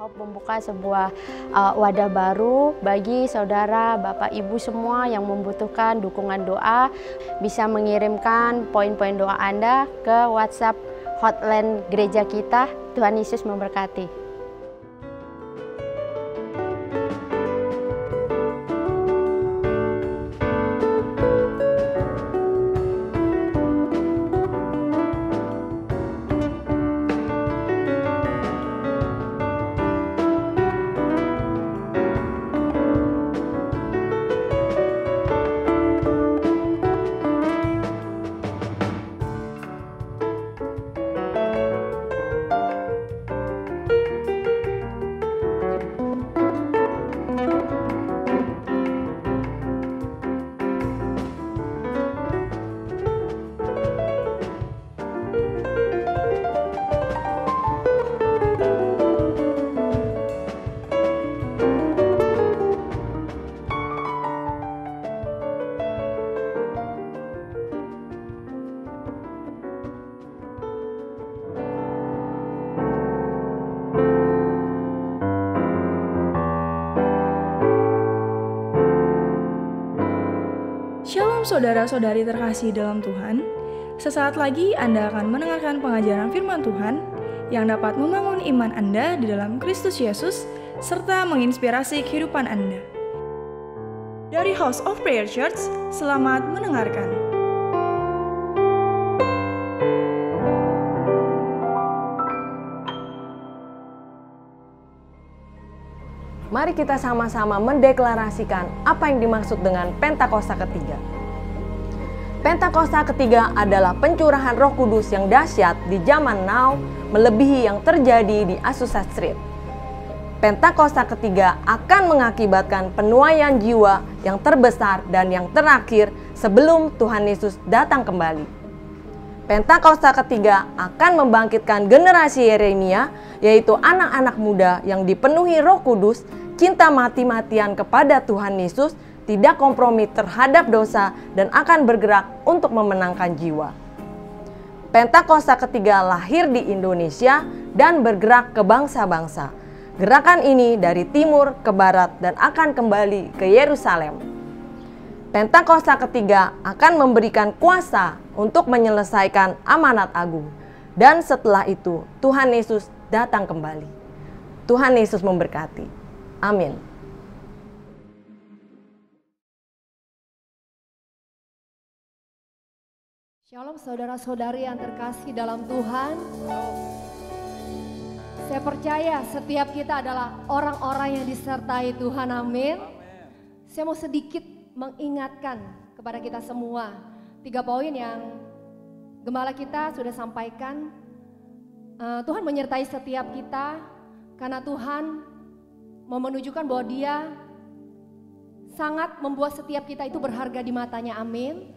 Hope membuka sebuah wadah baru bagi saudara, Bapak, Ibu semua yang membutuhkan dukungan doa. Bisa mengirimkan poin-poin doa Anda ke WhatsApp hotline gereja kita. Tuhan Yesus memberkati. Shalom saudara-saudari terkasih dalam Tuhan. Sesaat lagi Anda akan mendengarkan pengajaran firman Tuhan yang dapat membangun iman Anda di dalam Kristus Yesus serta menginspirasi kehidupan Anda. Dari House of Prayer Church, selamat mendengarkan. Mari kita sama-sama mendeklarasikan apa yang dimaksud dengan Pentakosta ketiga. Pentakosta ketiga adalah pencurahan Roh Kudus yang dahsyat di zaman now, melebihi yang terjadi di Azusa Street. Pentakosta ketiga akan mengakibatkan penuaian jiwa yang terbesar dan yang terakhir sebelum Tuhan Yesus datang kembali. Pentakosta ketiga akan membangkitkan generasi Yeremia, yaitu anak-anak muda yang dipenuhi Roh Kudus, cinta mati-matian kepada Tuhan Yesus, tidak kompromi terhadap dosa, dan akan bergerak untuk memenangkan jiwa. Pentakosta ketiga lahir di Indonesia dan bergerak ke bangsa-bangsa. Gerakan ini dari timur ke barat dan akan kembali ke Yerusalem. Pentakosta ketiga akan memberikan kuasa untuk menyelesaikan amanat agung. Dan setelah itu Tuhan Yesus datang kembali. Tuhan Yesus memberkati. Amin. Shalom saudara-saudari yang terkasih dalam Tuhan. Saya percaya setiap kita adalah orang-orang yang disertai Tuhan, amin. Saya mau sedikit mengingatkan kepada kita semua 3 poin yang gembala kita sudah sampaikan. Tuhan menyertai setiap kita karena Tuhan mau menunjukkan bahwa Dia sangat membuat setiap kita itu berharga di matanya, amin.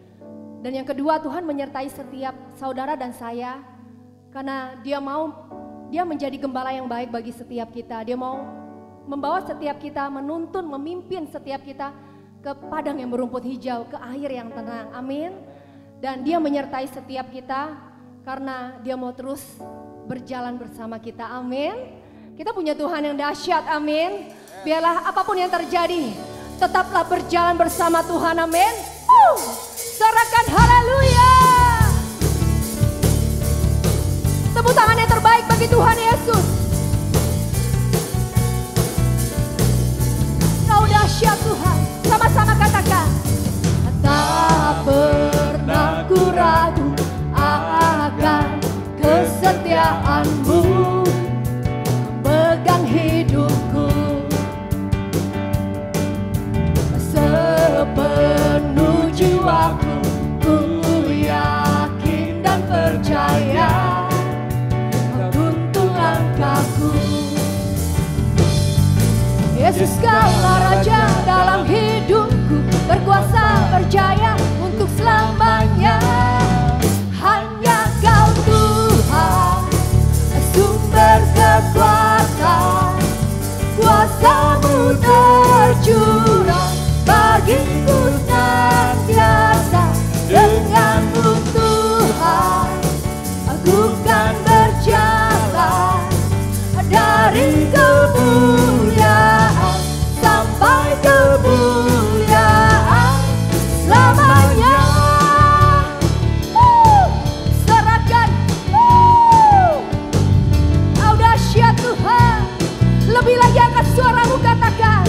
Dan yang kedua, Tuhan menyertai setiap saudara dan saya karena Dia menjadi gembala yang baik bagi setiap kita. Dia mau membawa setiap kita, menuntun, memimpin setiap kita ke padang yang berumput hijau, ke air yang tenang, amin. Dan Dia menyertai setiap kita karena Dia mau terus berjalan bersama kita, amin. Kita punya Tuhan yang dahsyat, amin. Biarlah apapun yang terjadi, tetaplah berjalan bersama Tuhan, amin. Sorakan haleluya. Tepuk tangan yang terbaik bagi Tuhan Yesus. Kau dahsyat Tuhan. Sama-sama katakan. Tak pernah ku ragu akan kesetiaan-Mu, pegang hidupku sepenuh jiwaku. Ku yakin dan percaya Kau tuntun langkahku. Yesus, Kaulah Raja dalam hidupku, berkuasa berjaya untuk selamanya. Hanya Kau Tuhan, sumber kekuatan, kuasa-Mu tercurah bagiku senantiasa. Dengan-Mu Tuhan, aku kan berjalan dari kebun Lebih lagi angkat suaramu, katakan.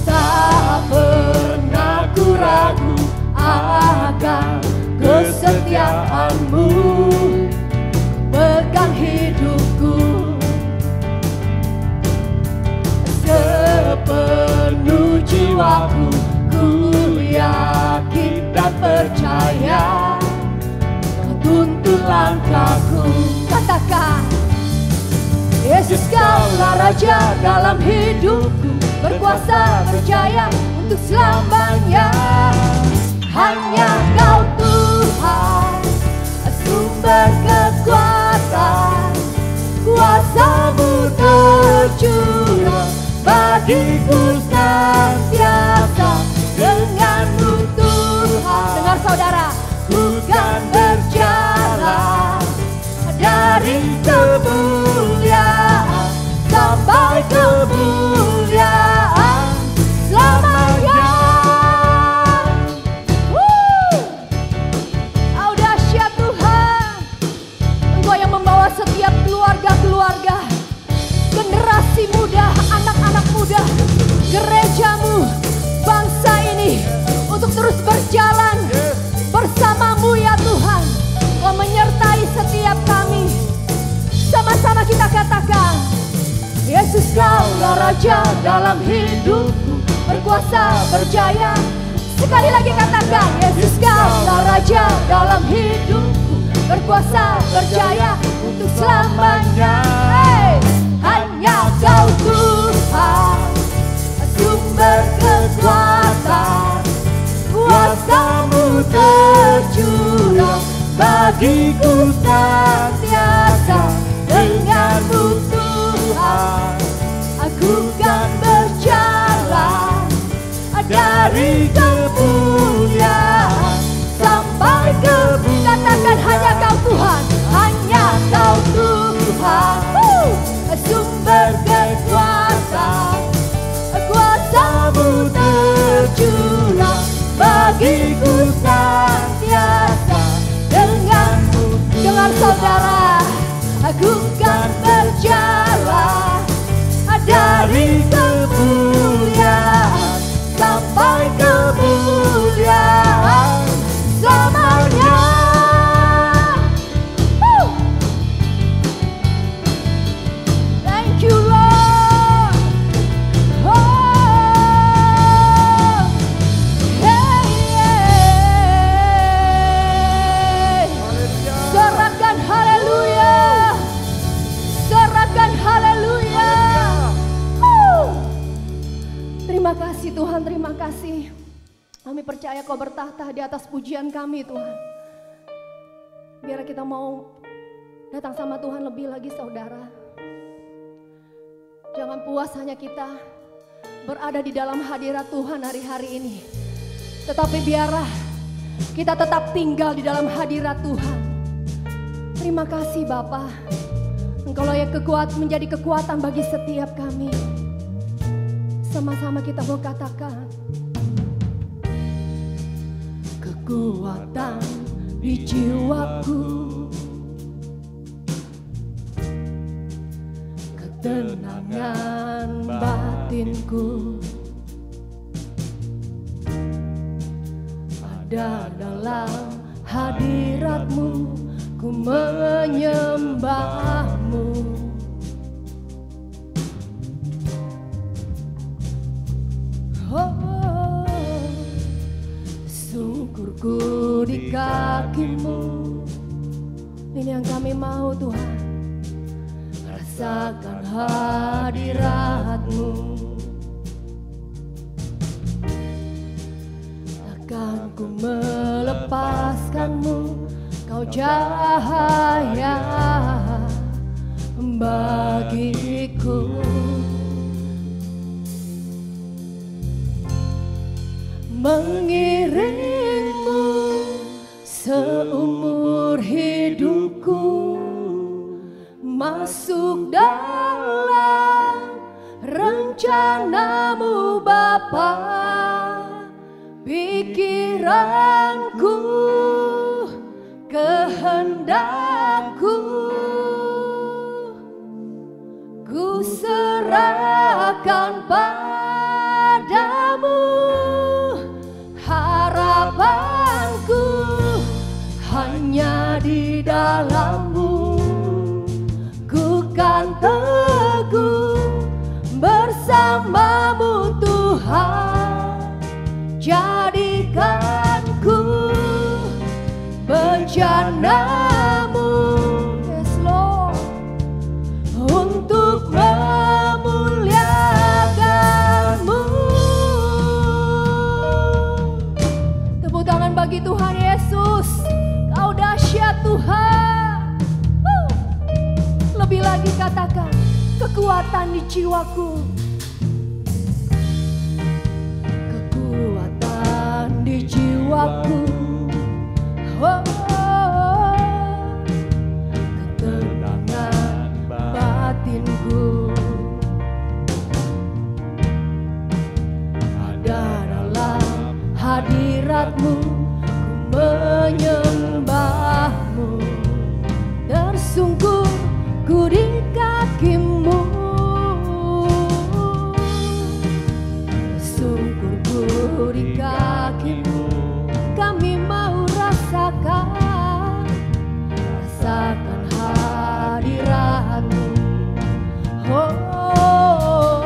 Tak pernah ku ragu akan kesetiaanmu, pegang hidupku sepenuh jiwaku. Ku yakin dan percaya Kau tuntun langkahku. Katakan, Yesus Kaulah Raja dalam hidupku, berkuasa berjaya untuk selamanya. Hanya Kau Tuhan, sumber kekuatan, kuasa-Mu tercurah bagiku senantiasa. Dengan-Mu Tuhan, dengar saudara, ku kan berjalan dari kemuliaan sampai kemuliaan selamanya. Oh dahsyat Tuhan, Engkau yang membawa setiap keluarga-keluarga, generasi muda, anak-anak muda, gereja-Mu, bangsa ini untuk terus berjalan bersama-Mu ya Tuhan. Kau menyertai setiap kami. Sama-sama kita katakan, Yesus Kaulah Raja dalam hidupku, berkuasa berjaya. Sekali lagi katakan, Yesus Kaulah Raja dalam hidupku, berkuasa berjaya untuk selamanya. Hey! Hanya Kau Tuhan, sumber kekuatan, kuasa-Mu tercurah bagiku senantiasa. Dengan-Mu Tuhan, aku kan berjalan dari kemuliaan sampai kemuliaan. Katakan, hanya Kau Tuhan, hanya Kau Tuhan, sumber kekuatan, kuasa-Mu tercurah bagiku senantiasa. Dengan-Mu, dengar saudara, aku kan berjalan dari kemuliaan sampai kemuliaan selamanya. Thank you Lord. Serahkan haleluya. Serahkan haleluya. Terima kasih Tuhan, terima kasih. Kami percaya Kau bertahta di atas pujian kami Tuhan. Biar kita mau datang sama Tuhan lebih lagi saudara. Jangan puas hanya kita berada di dalam hadirat Tuhan hari-hari ini. Tetapi biarlah kita tetap tinggal di dalam hadirat Tuhan. Terima kasih Bapa. Engkaulah yang menjadi kekuatan bagi setiap kami. Sama-sama kita mau katakan, kekuatan di jiwaku, ketenangan batinku, ada dalam hadirat-Mu, ku menyembah-Mu. Oh, syukurku di kaki-Mu. Ini yang kami mau Tuhan, rasakan hadirat-Mu. Takkan ku melepaskan-Mu, Kau cahaya bagiku. Mengiringmu seumur hidupku, masuk dalam rencana-Mu Bapa. Pikiranku, kehendakku, ku serahkan padamu. Harapanku hanya di dalam-Mu. Ku kan teguh bersama-Mu Tuhan. Jadikan ku bejana-Mu, yes Lord, untuk memuliakan-Mu. Tepuk tangan bagi Tuhan Yesus. Kau dahsyat Tuhan. Lebih lagi katakan, kekuatan di jiwaku. Kekuatan di jiwaku. Ketenangan batinku ada dalam hadirat-Mu. Ku menyembah-Mu, tersungkur ku di kaki-Mu. Tersungkur ku di kaki-Mu. Kami mau rasakan hadirat-Mu. Oh,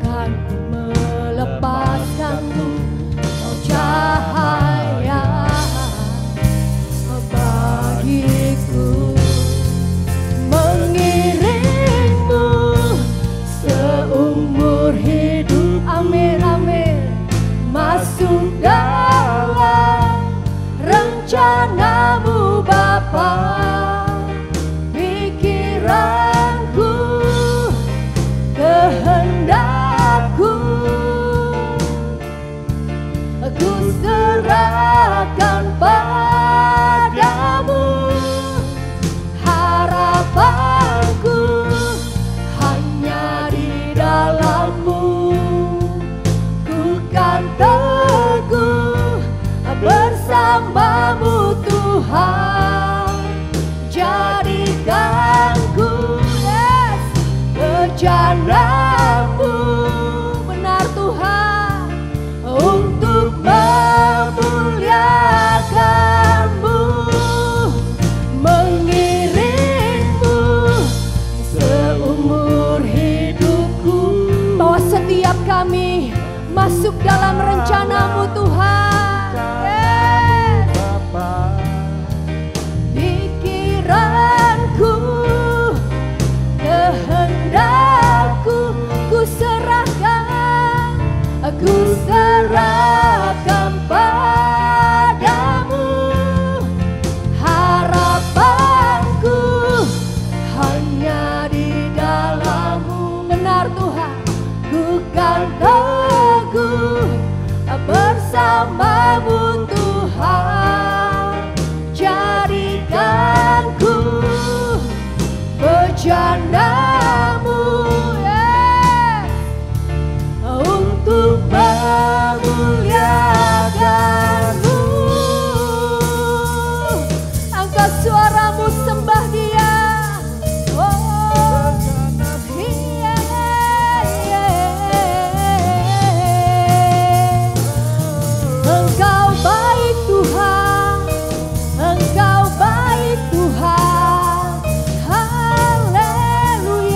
takkan ku melepaskan-Mu. Kau cahaya bagiku, mengiringmu seumur hidup. Amin, amin. Masuk dalam rencana-Mu Bapa. Pikiranku, kehendakku, ku serahkan padamu. Harapanku hanya di dalam-Mu. Ku kan teguh bersama-Mu Tuhan. Jadikan ku, yes, bejana-Mu. Benar Tuhan, untuk memuliakan-Mu, mengiringmu seumur hidupku. Bahwa setiap kami masuk dalam rencana-Mu Tuhan. Yes. Pikiranku, kehendakku, ku serahkan padamu. Harapanku hanya di dalam-Mu. Benar Tuhan, ku kan teguh bersama-Mu Tuhan. Jadikan ku bejana-Mu, yes, untuk memuliakan-Mu. Angkat suaramu, sembah Dia. Oh, yeah, yeah. Engkau baik Tuhan, Engkau baik Tuhan. Haleluya.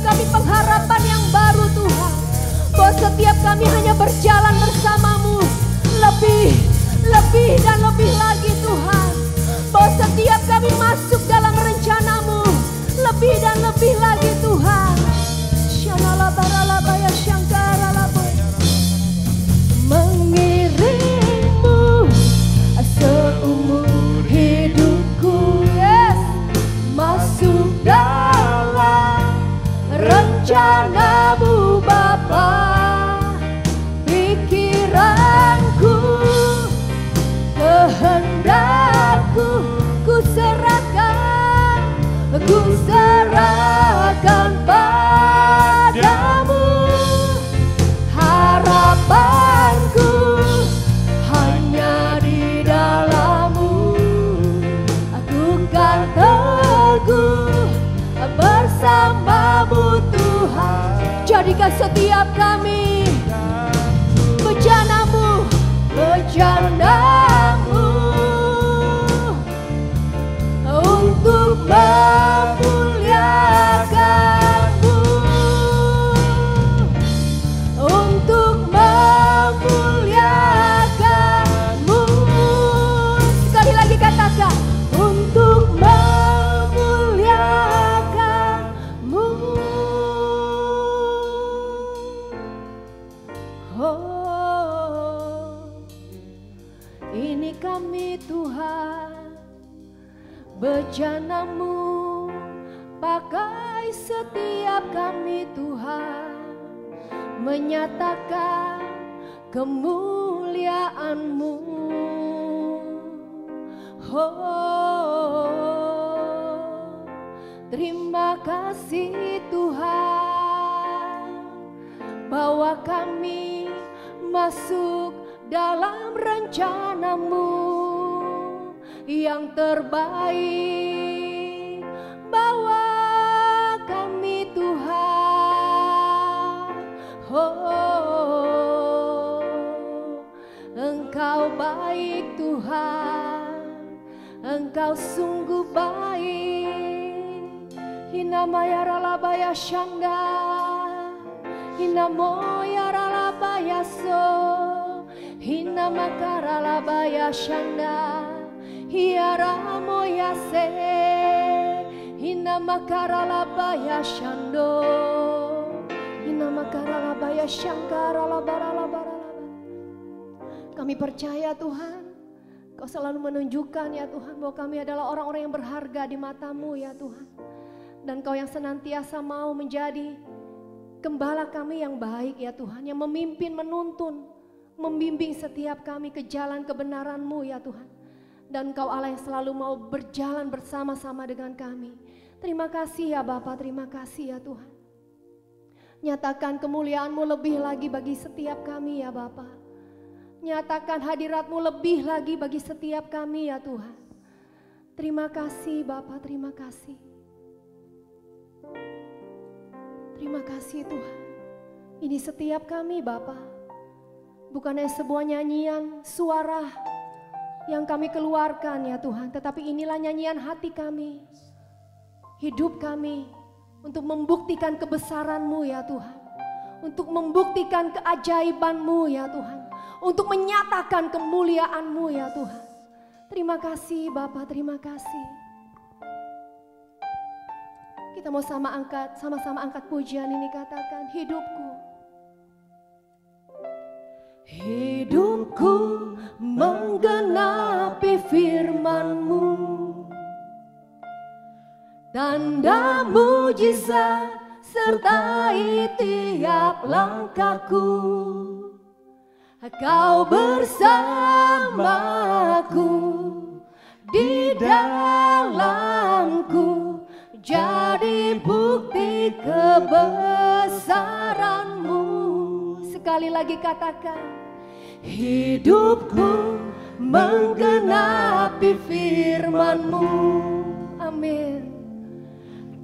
kami pengharapan yang baru Tuhan. Bahwa setiap kami hanya berjalan bersamamu. Lebih dan lebih lagi Tuhan. Bahwa setiap kami masuk dalam rencanamu. Lebih dan lebih lagi Tuhan. Shanalabaralabaya syangkaralabaya. Mengiringmu seumur hidupku, yes, masuk dalam rencanamu Bapa. Pikiranku, kehendakku, ku serahkan padamu. Harapanku hanya di dalam-Mu. Aku kan teguh bersama-Mu Tuhan. Jadikan setiap kami bejana-Mu untuk memuliakan-Mu, untuk memuliakan-Mu. Sekali lagi katakan, untuk memuliakan-Mu. Oh, ini kami Tuhan, bejana-Mu, pakai setiap kami Tuhan, menyatakan kemuliaan-Mu. Oh, terima kasih Tuhan, bahwa kami masuk dalam rencana-Mu yang terbaik. Bawa kami Tuhan, oh, Engkau baik Tuhan, Engkau sungguh baik. Hinamaya ralabaya shanda, hinamoya ralabaya so, hinamakara ralabaya shanda, hiara moya se, hinamakara labaya shando, hinamakara labaya shankara labara labara. Kami percaya Tuhan, Kau selalu menunjukkan ya Tuhan bahwa kami adalah orang-orang yang berharga di mata-Mu ya Tuhan. Dan Kau yang senantiasa mau menjadi gembala kami yang baik ya Tuhan, yang memimpin, menuntun, membimbing setiap kami ke jalan kebenaran-Mu ya Tuhan. Dan Kau Allah yang selalu mau berjalan bersama-sama dengan kami. Terima kasih ya Bapa, terima kasih ya Tuhan. Nyatakan kemuliaan-Mu lebih lagi bagi setiap kami ya Bapa. Nyatakan hadirat-Mu lebih lagi bagi setiap kami ya Tuhan. Terima kasih Bapa, terima kasih. Terima kasih Tuhan. Ini setiap kami Bapa. Bukannya sebuah nyanyian suara yang kami keluarkan ya Tuhan, tetapi inilah nyanyian hati kami, hidup kami, untuk membuktikan kebesaran-Mu ya Tuhan, untuk membuktikan keajaiban-Mu ya Tuhan, untuk menyatakan kemuliaan-Mu ya Tuhan. Terima kasih Bapa, terima kasih. Kita mau sama-sama angkat pujian ini, katakan, hidupku. Hidupku menggenapi firman-Mu, tanda mujizat sertai tiap langkahku. Kau bersamaku, di dalamku, jadi bukti kebesaran-Mu. Sekali lagi katakan, hidupku menggenapi firman-Mu. Amin.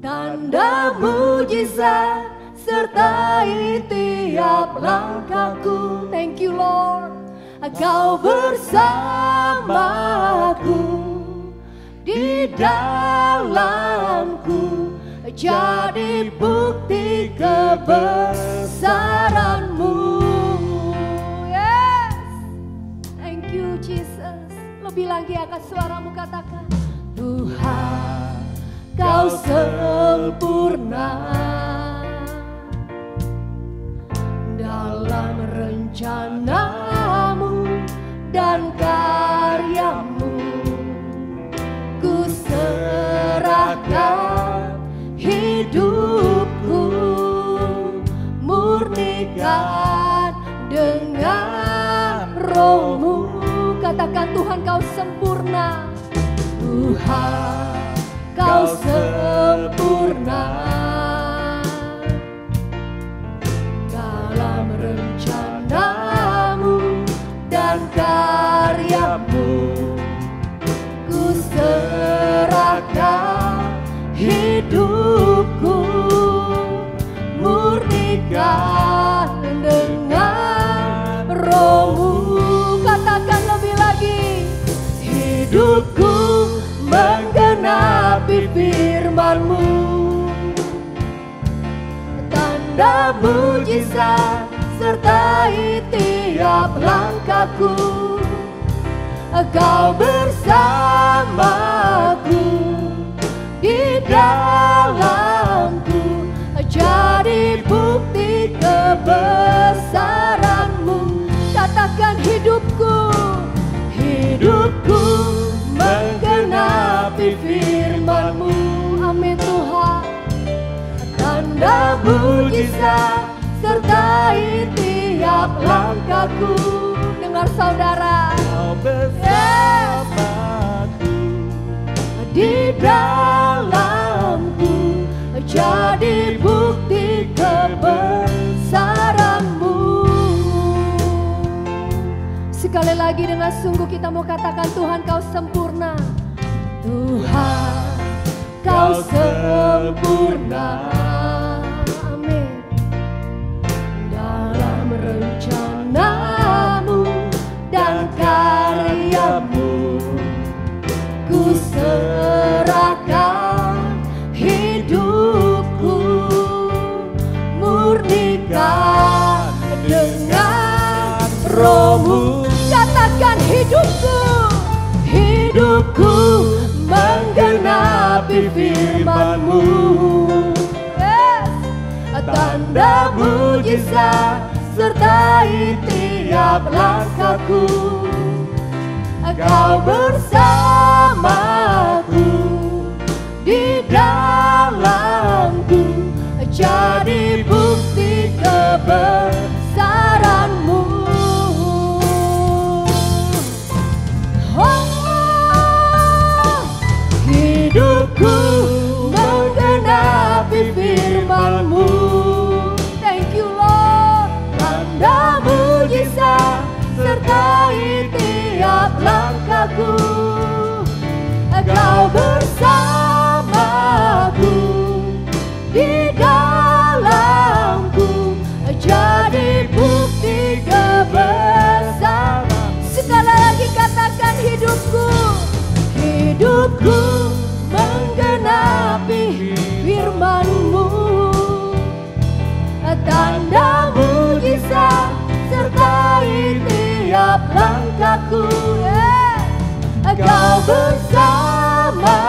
Tanda mujizat sertai tiap langkahku. Thank you Lord. Kau bersamaku, di dalamku, jadi bukti kebesaran-Mu. Yes, thank you Jesus. Lebih lagi angkat suaramu, katakan, Tuhan, Kau sempurna dalam rencana-Mu dan karya-Mu. Ku serahkan hidupku, murnikan dengan Roh-Mu. Katakan, Tuhan, Kau sempurna. Tuhan, Kau sempurna dalam rencana-Mu dan karya-Mu. Ku serahkan hidupku, murnikan dengan Roh-Mu. Katakan lebih lagi, hidupku menggenapi firman-Mu, tanda mujizat sertai tiap langkahku. Kau bersamaku di dalamku, jadi bukti kebesaran-Mu. Katakan, hidupku, hidupku menggenapi firman-Mu. Amin Tuhan. Tanda mujizat sertai tiap langkahku. Dengar saudara, Kau bersamaku di dalamku, jadi bukti kebesaran-Mu. Sekali lagi dengan sungguh kita mau katakan, Tuhan, Kau sempurna. Tuhan, Kau sempurna. Amin. Dalam rencana-Mu dan karya-Mu, ku serahkan hidupku, murnikan dengan Roh-Mu. Katakan, hidupku, hidupku menggenapi firman-Mu. Yes. Tanda mujizat sertai tiap langkahku. Kau bersamaku di dalamku, jadi bukti kebesaran-Mu. Hidupku menggenapi firman-Mu. Thank you Lord. Tanda mujizat sertai tiap langkahku. Kau bersamaku di dalamku, jadi bukti kebesaran. Sekali lagi katakan, hidupku, hidupku menggenapi firman-Mu. Tanda mujizat sertai tiap langkahku. Kau bersamaku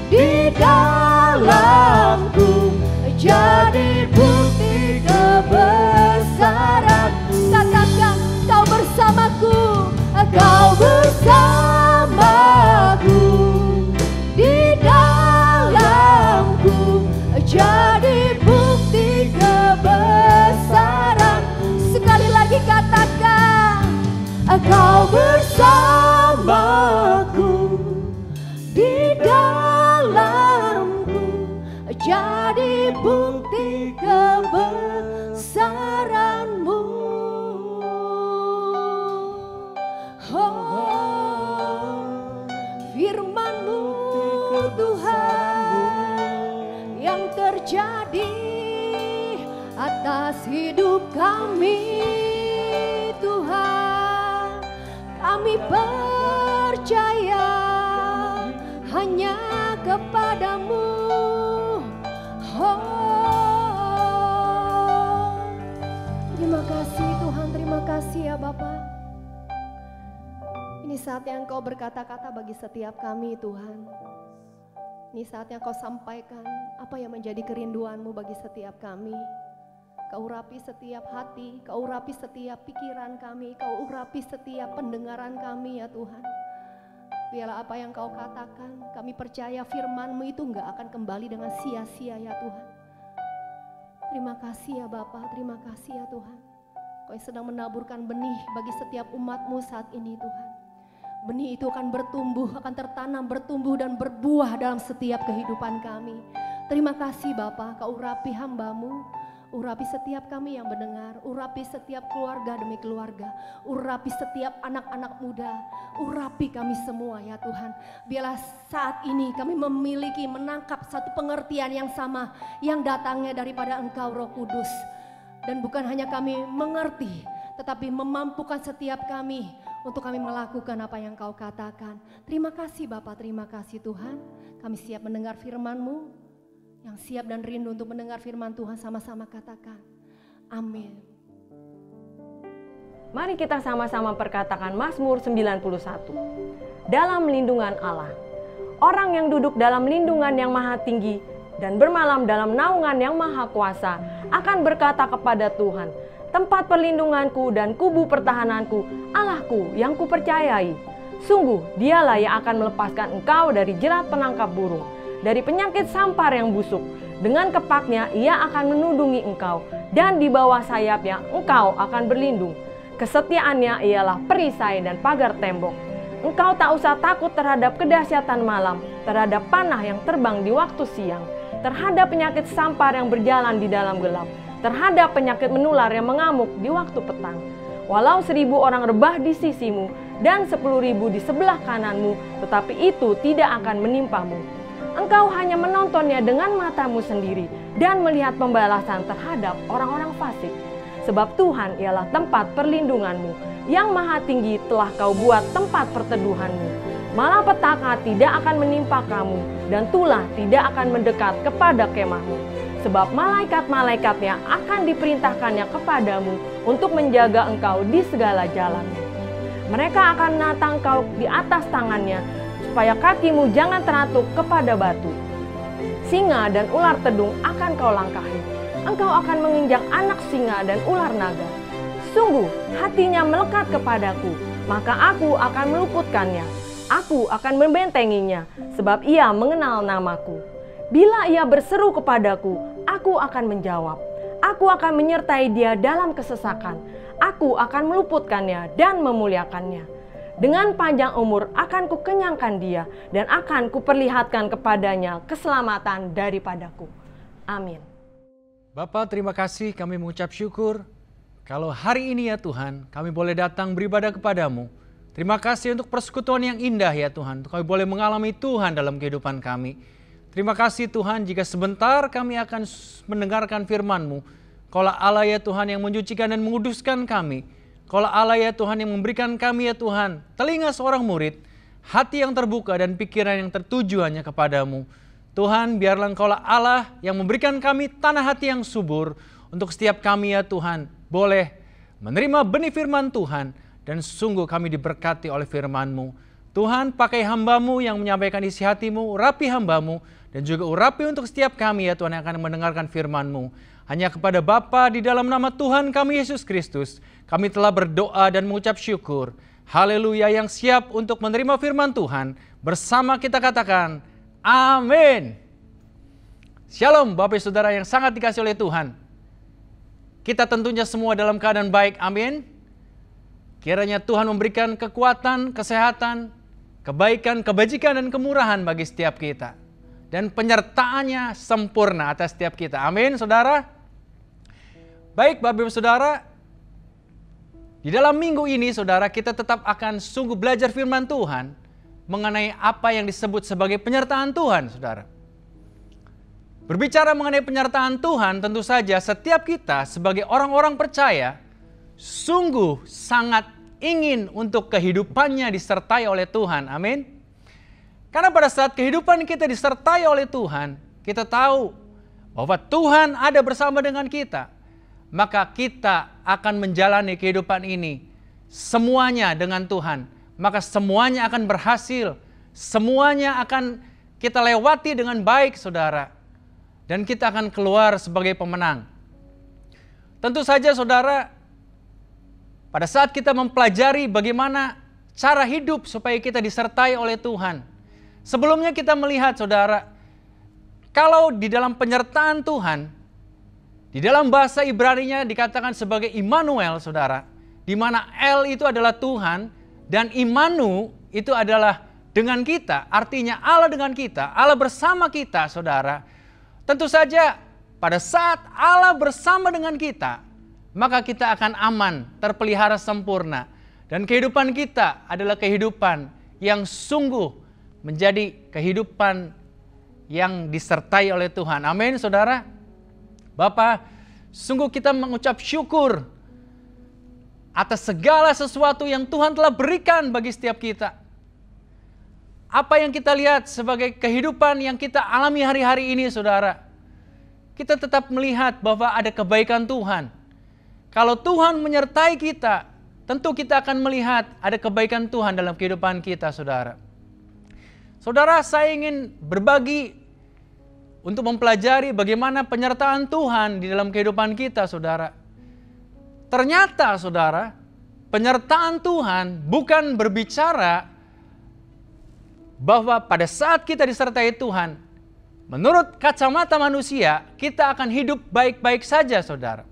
di dalamku, jadi bukti kebesaran. Katakan, Kau bersamaku. Kau bersamaku di dalamku, jadi bukti kebesaran. Sekali lagi katakan, Kau bersamaku di dalamku, jadi bukti kebesaran-Mu. Firman-Mu Tuhan yang terjadi atas hidup kami, Tuhan. Kami percaya hanya kepada-Mu. Terima kasih Tuhan, terima kasih ya Bapa. Ini saatnya Engkau berkata-kata bagi setiap kami Tuhan. Ini saatnya Kau sampaikan apa yang menjadi kerinduan-Mu bagi setiap kami. Kau urapi setiap hati, Kau urapi setiap pikiran kami, Kau urapi setiap pendengaran kami ya Tuhan. Biarlah apa yang Kau katakan, kami percaya firman-Mu itu enggak akan kembali dengan sia-sia ya Tuhan. Terima kasih ya Bapa, terima kasih ya Tuhan. Kau yang sedang menaburkan benih bagi setiap umat-Mu saat ini Tuhan. Benih itu akan bertumbuh, akan tertanam, bertumbuh dan berbuah dalam setiap kehidupan kami. Terima kasih Bapa, Kau urapi hamba-Mu. Urapi setiap kami yang mendengar, urapi setiap keluarga demi keluarga, urapi setiap anak-anak muda, urapi kami semua ya Tuhan. Biarlah saat ini kami memiliki, menangkap satu pengertian yang sama yang datangnya daripada Engkau Roh Kudus. Dan bukan hanya kami mengerti, tetapi memampukan setiap kami untuk kami melakukan apa yang Kau katakan. Terima kasih Bapa, terima kasih Tuhan. Kami siap mendengar firman-Mu. Yang siap dan rindu untuk mendengar firman Tuhan sama-sama katakan, amin. Mari kita sama-sama perkatakan Mazmur 91. Dalam lindungan Allah. Orang yang duduk dalam lindungan yang maha tinggi dan bermalam dalam naungan yang maha kuasa akan berkata kepada Tuhan, tempat perlindunganku dan kubu pertahananku, Allahku yang kupercayai. Sungguh dialah yang akan melepaskan engkau dari jerat penangkap burung, dari penyakit sampar yang busuk. Dengan kepaknya ia akan menudungi engkau, dan di bawah sayapnya engkau akan berlindung. Kesetiaannya ialah perisai dan pagar tembok. Engkau tak usah takut terhadap kedahsyatan malam, terhadap panah yang terbang di waktu siang, terhadap penyakit sampar yang berjalan di dalam gelap, terhadap penyakit menular yang mengamuk di waktu petang. Walau 1000 orang rebah di sisimu dan 10.000 di sebelah kananmu, tetapi itu tidak akan menimpamu. Engkau hanya menontonnya dengan matamu sendiri dan melihat pembalasan terhadap orang-orang fasik. Sebab Tuhan ialah tempat perlindunganmu, yang maha tinggi telah Kau buat tempat perteduhanmu. Malapetaka tidak akan menimpa kamu, dan tulah tidak akan mendekat kepada kemahmu. Sebab malaikat-malaikatnya akan diperintahkannya kepadamu untuk menjaga engkau di segala jalanmu. Mereka akan menatang kau di atas tangannya, supaya kakimu jangan teratuk kepada batu. Singa dan ular tedung akan kau langkahi. Engkau akan menginjak anak singa dan ular naga. Sungguh hatinya melekat kepadaku, maka aku akan meluputkannya. Aku akan membentenginya, sebab ia mengenal namaku. Bila ia berseru kepadaku, aku akan menjawab. Aku akan menyertai dia dalam kesesakan. Aku akan meluputkannya dan memuliakannya. Dengan panjang umur akan kukenyangkan dia, dan akan kuperlihatkan kepadanya keselamatan daripadaku. Amin. Bapa, terima kasih, kami mengucap syukur kalau hari ini ya Tuhan, kami boleh datang beribadah kepadamu. Terima kasih untuk persekutuan yang indah ya Tuhan, kami boleh mengalami Tuhan dalam kehidupan kami. Terima kasih Tuhan, jika sebentar kami akan mendengarkan firman-Mu. Kaulah Allah ya Tuhan yang mensucikan dan menguduskan kami. Kaulah Allah ya Tuhan yang memberikan kami ya Tuhan telinga seorang murid, hati yang terbuka dan pikiran yang tertuju hanya kepadamu. Tuhan, biarlah Engkaulah Allah yang memberikan kami tanah hati yang subur untuk setiap kami ya Tuhan boleh menerima benih firman Tuhan, dan sungguh kami diberkati oleh firman-Mu. Tuhan, pakai hamba-Mu yang menyampaikan isi hati-Mu, urapi hamba-Mu, dan juga urapi untuk setiap kami ya Tuhan yang akan mendengarkan firman-Mu. Hanya kepada Bapa di dalam nama Tuhan kami Yesus Kristus, kami telah berdoa dan mengucap syukur. Haleluya, yang siap untuk menerima firman Tuhan. Bersama kita katakan, amin. Shalom Bapak Saudara yang sangat dikasihi oleh Tuhan. Kita tentunya semua dalam keadaan baik, amin. Kiranya Tuhan memberikan kekuatan, kesehatan, kebaikan, kebajikan, dan kemurahan bagi setiap kita. Dan penyertaannya sempurna atas setiap kita. Amin, saudara. Baik, Bapak Ibu Saudara. Di dalam minggu ini, saudara, kita tetap akan sungguh belajar firman Tuhan mengenai apa yang disebut sebagai penyertaan Tuhan, saudara. Berbicara mengenai penyertaan Tuhan, tentu saja setiap kita sebagai orang-orang percaya sungguh sangat ingin untuk kehidupannya disertai oleh Tuhan. Amin. Karena pada saat kehidupan kita disertai oleh Tuhan, kita tahu bahwa Tuhan ada bersama dengan kita, maka kita akan menjalani kehidupan ini semuanya dengan Tuhan. Maka semuanya akan berhasil, semuanya akan kita lewati dengan baik, saudara. Dan kita akan keluar sebagai pemenang. Tentu saja, saudara, pada saat kita mempelajari bagaimana cara hidup supaya kita disertai oleh Tuhan, sebelumnya kita melihat, saudara, kalau di dalam penyertaan Tuhan, di dalam bahasa Ibrani-nya dikatakan sebagai Immanuel, saudara, di mana El itu adalah Tuhan dan Immanu itu adalah dengan kita, artinya Allah dengan kita, Allah bersama kita, saudara. Tentu saja pada saat Allah bersama dengan kita, maka kita akan aman, terpelihara sempurna. Dan kehidupan kita adalah kehidupan yang sungguh menjadi kehidupan yang disertai oleh Tuhan. Amin, saudara. Bapa, sungguh kita mengucap syukur atas segala sesuatu yang Tuhan telah berikan bagi setiap kita. Apa yang kita lihat sebagai kehidupan yang kita alami hari-hari ini, saudara, kita tetap melihat bahwa ada kebaikan Tuhan. Kalau Tuhan menyertai kita, tentu kita akan melihat ada kebaikan Tuhan dalam kehidupan kita, saudara. Saudara, saya ingin berbagi untuk mempelajari bagaimana penyertaan Tuhan di dalam kehidupan kita, saudara. Ternyata, saudara, penyertaan Tuhan bukan berbicara bahwa pada saat kita disertai Tuhan, menurut kacamata manusia, kita akan hidup baik-baik saja, saudara.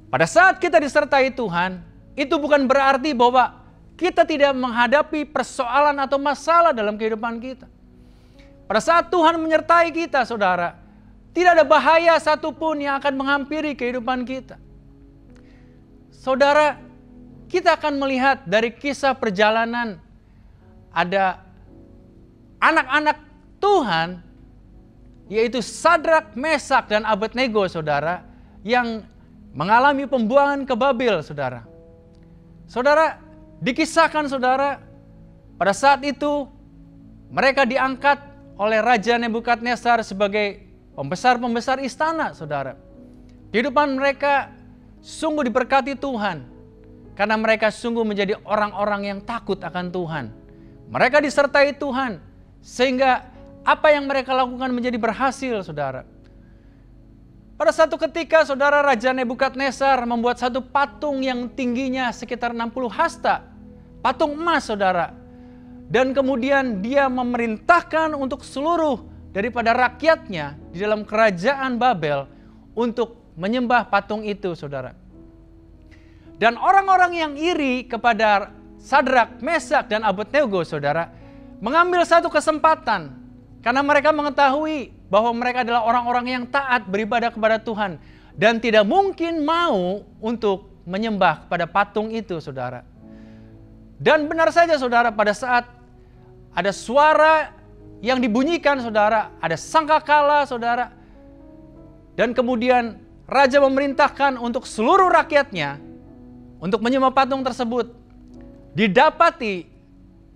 Pada saat kita disertai Tuhan, itu bukan berarti bahwa kita tidak menghadapi persoalan atau masalah dalam kehidupan kita. Pada saat Tuhan menyertai kita, saudara, tidak ada bahaya satupun yang akan menghampiri kehidupan kita. Saudara, kita akan melihat dari kisah perjalanan ada anak-anak Tuhan, yaitu Sadrak, Mesak, dan Abednego, saudara, yang mengalami pembuangan ke Babel, saudara. Saudara, dikisahkan, saudara, pada saat itu mereka diangkat oleh Raja Nebukadnezar sebagai pembesar-pembesar istana, saudara. Kehidupan mereka sungguh diberkati Tuhan, karena mereka sungguh menjadi orang-orang yang takut akan Tuhan. Mereka disertai Tuhan, sehingga apa yang mereka lakukan menjadi berhasil, saudara. Pada satu ketika, saudara, Raja Nebukadnezar membuat satu patung yang tingginya sekitar 60 hasta. Patung emas, saudara. Dan kemudian dia memerintahkan untuk seluruh daripada rakyatnya di dalam kerajaan Babel untuk menyembah patung itu, saudara. Dan orang-orang yang iri kepada Sadrak, Mesak, dan Abednego, saudara, mengambil satu kesempatan karena mereka mengetahui bahwa mereka adalah orang-orang yang taat beribadah kepada Tuhan dan tidak mungkin mau untuk menyembah kepada patung itu, saudara. Dan benar saja, saudara, pada saat ada suara yang dibunyikan, saudara, ada sangkakala, saudara, dan kemudian raja memerintahkan untuk seluruh rakyatnya untuk menyembah patung tersebut. Didapati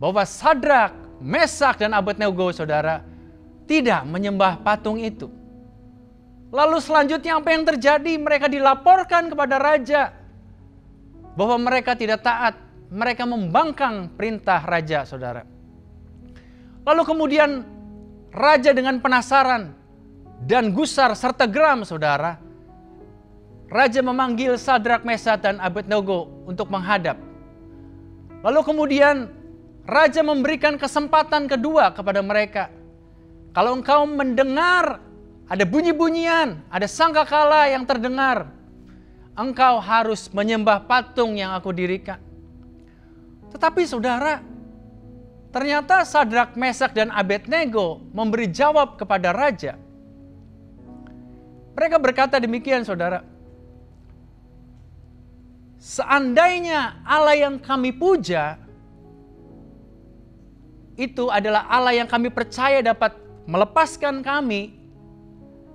bahwa Sadrak, Mesak, dan Abednego, saudara, tidak menyembah patung itu. Lalu selanjutnya apa yang terjadi? Mereka dilaporkan kepada raja bahwa mereka tidak taat. Mereka membangkang perintah raja, saudara. Lalu kemudian raja dengan penasaran dan gusar serta geram, saudara, raja memanggil Sadrak, Mesak, dan Abednego untuk menghadap. Lalu kemudian raja memberikan kesempatan kedua kepada mereka. Kalau engkau mendengar ada bunyi-bunyian, ada sangkakala yang terdengar, engkau harus menyembah patung yang aku dirikan. Tetapi, saudara, ternyata Sadrak, Mesak, dan Abednego memberi jawab kepada raja. Mereka berkata demikian, saudara. Seandainya Allah yang kami puja itu adalah Allah yang kami percaya dapat melepaskan kami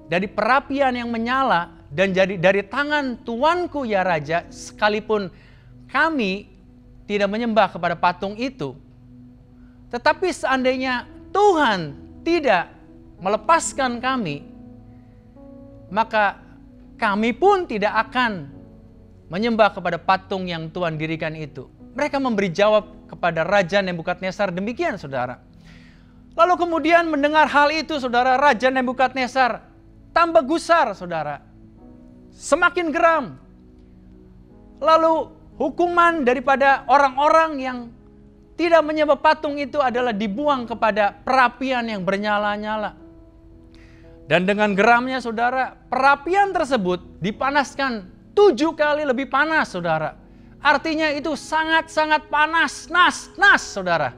dari perapian yang menyala dan dari tangan tuanku ya raja, sekalipun kami tidak menyembah kepada patung itu. Tetapi seandainya Tuhan tidak melepaskan kami, maka kami pun tidak akan menyembah kepada patung yang Tuhan dirikan itu. Mereka memberi jawab kepada Raja Nebukadnezar demikian, saudara. Lalu kemudian mendengar hal itu, saudara, Raja Nebukadnezar tambah gusar, saudara. Semakin geram. Lalu hukuman daripada orang-orang yang tidak menyembah patung itu adalah dibuang kepada perapian yang bernyala-nyala. Dan dengan geramnya, saudara, perapian tersebut dipanaskan 7 kali lebih panas, saudara. Artinya itu sangat-sangat panas, nas, saudara.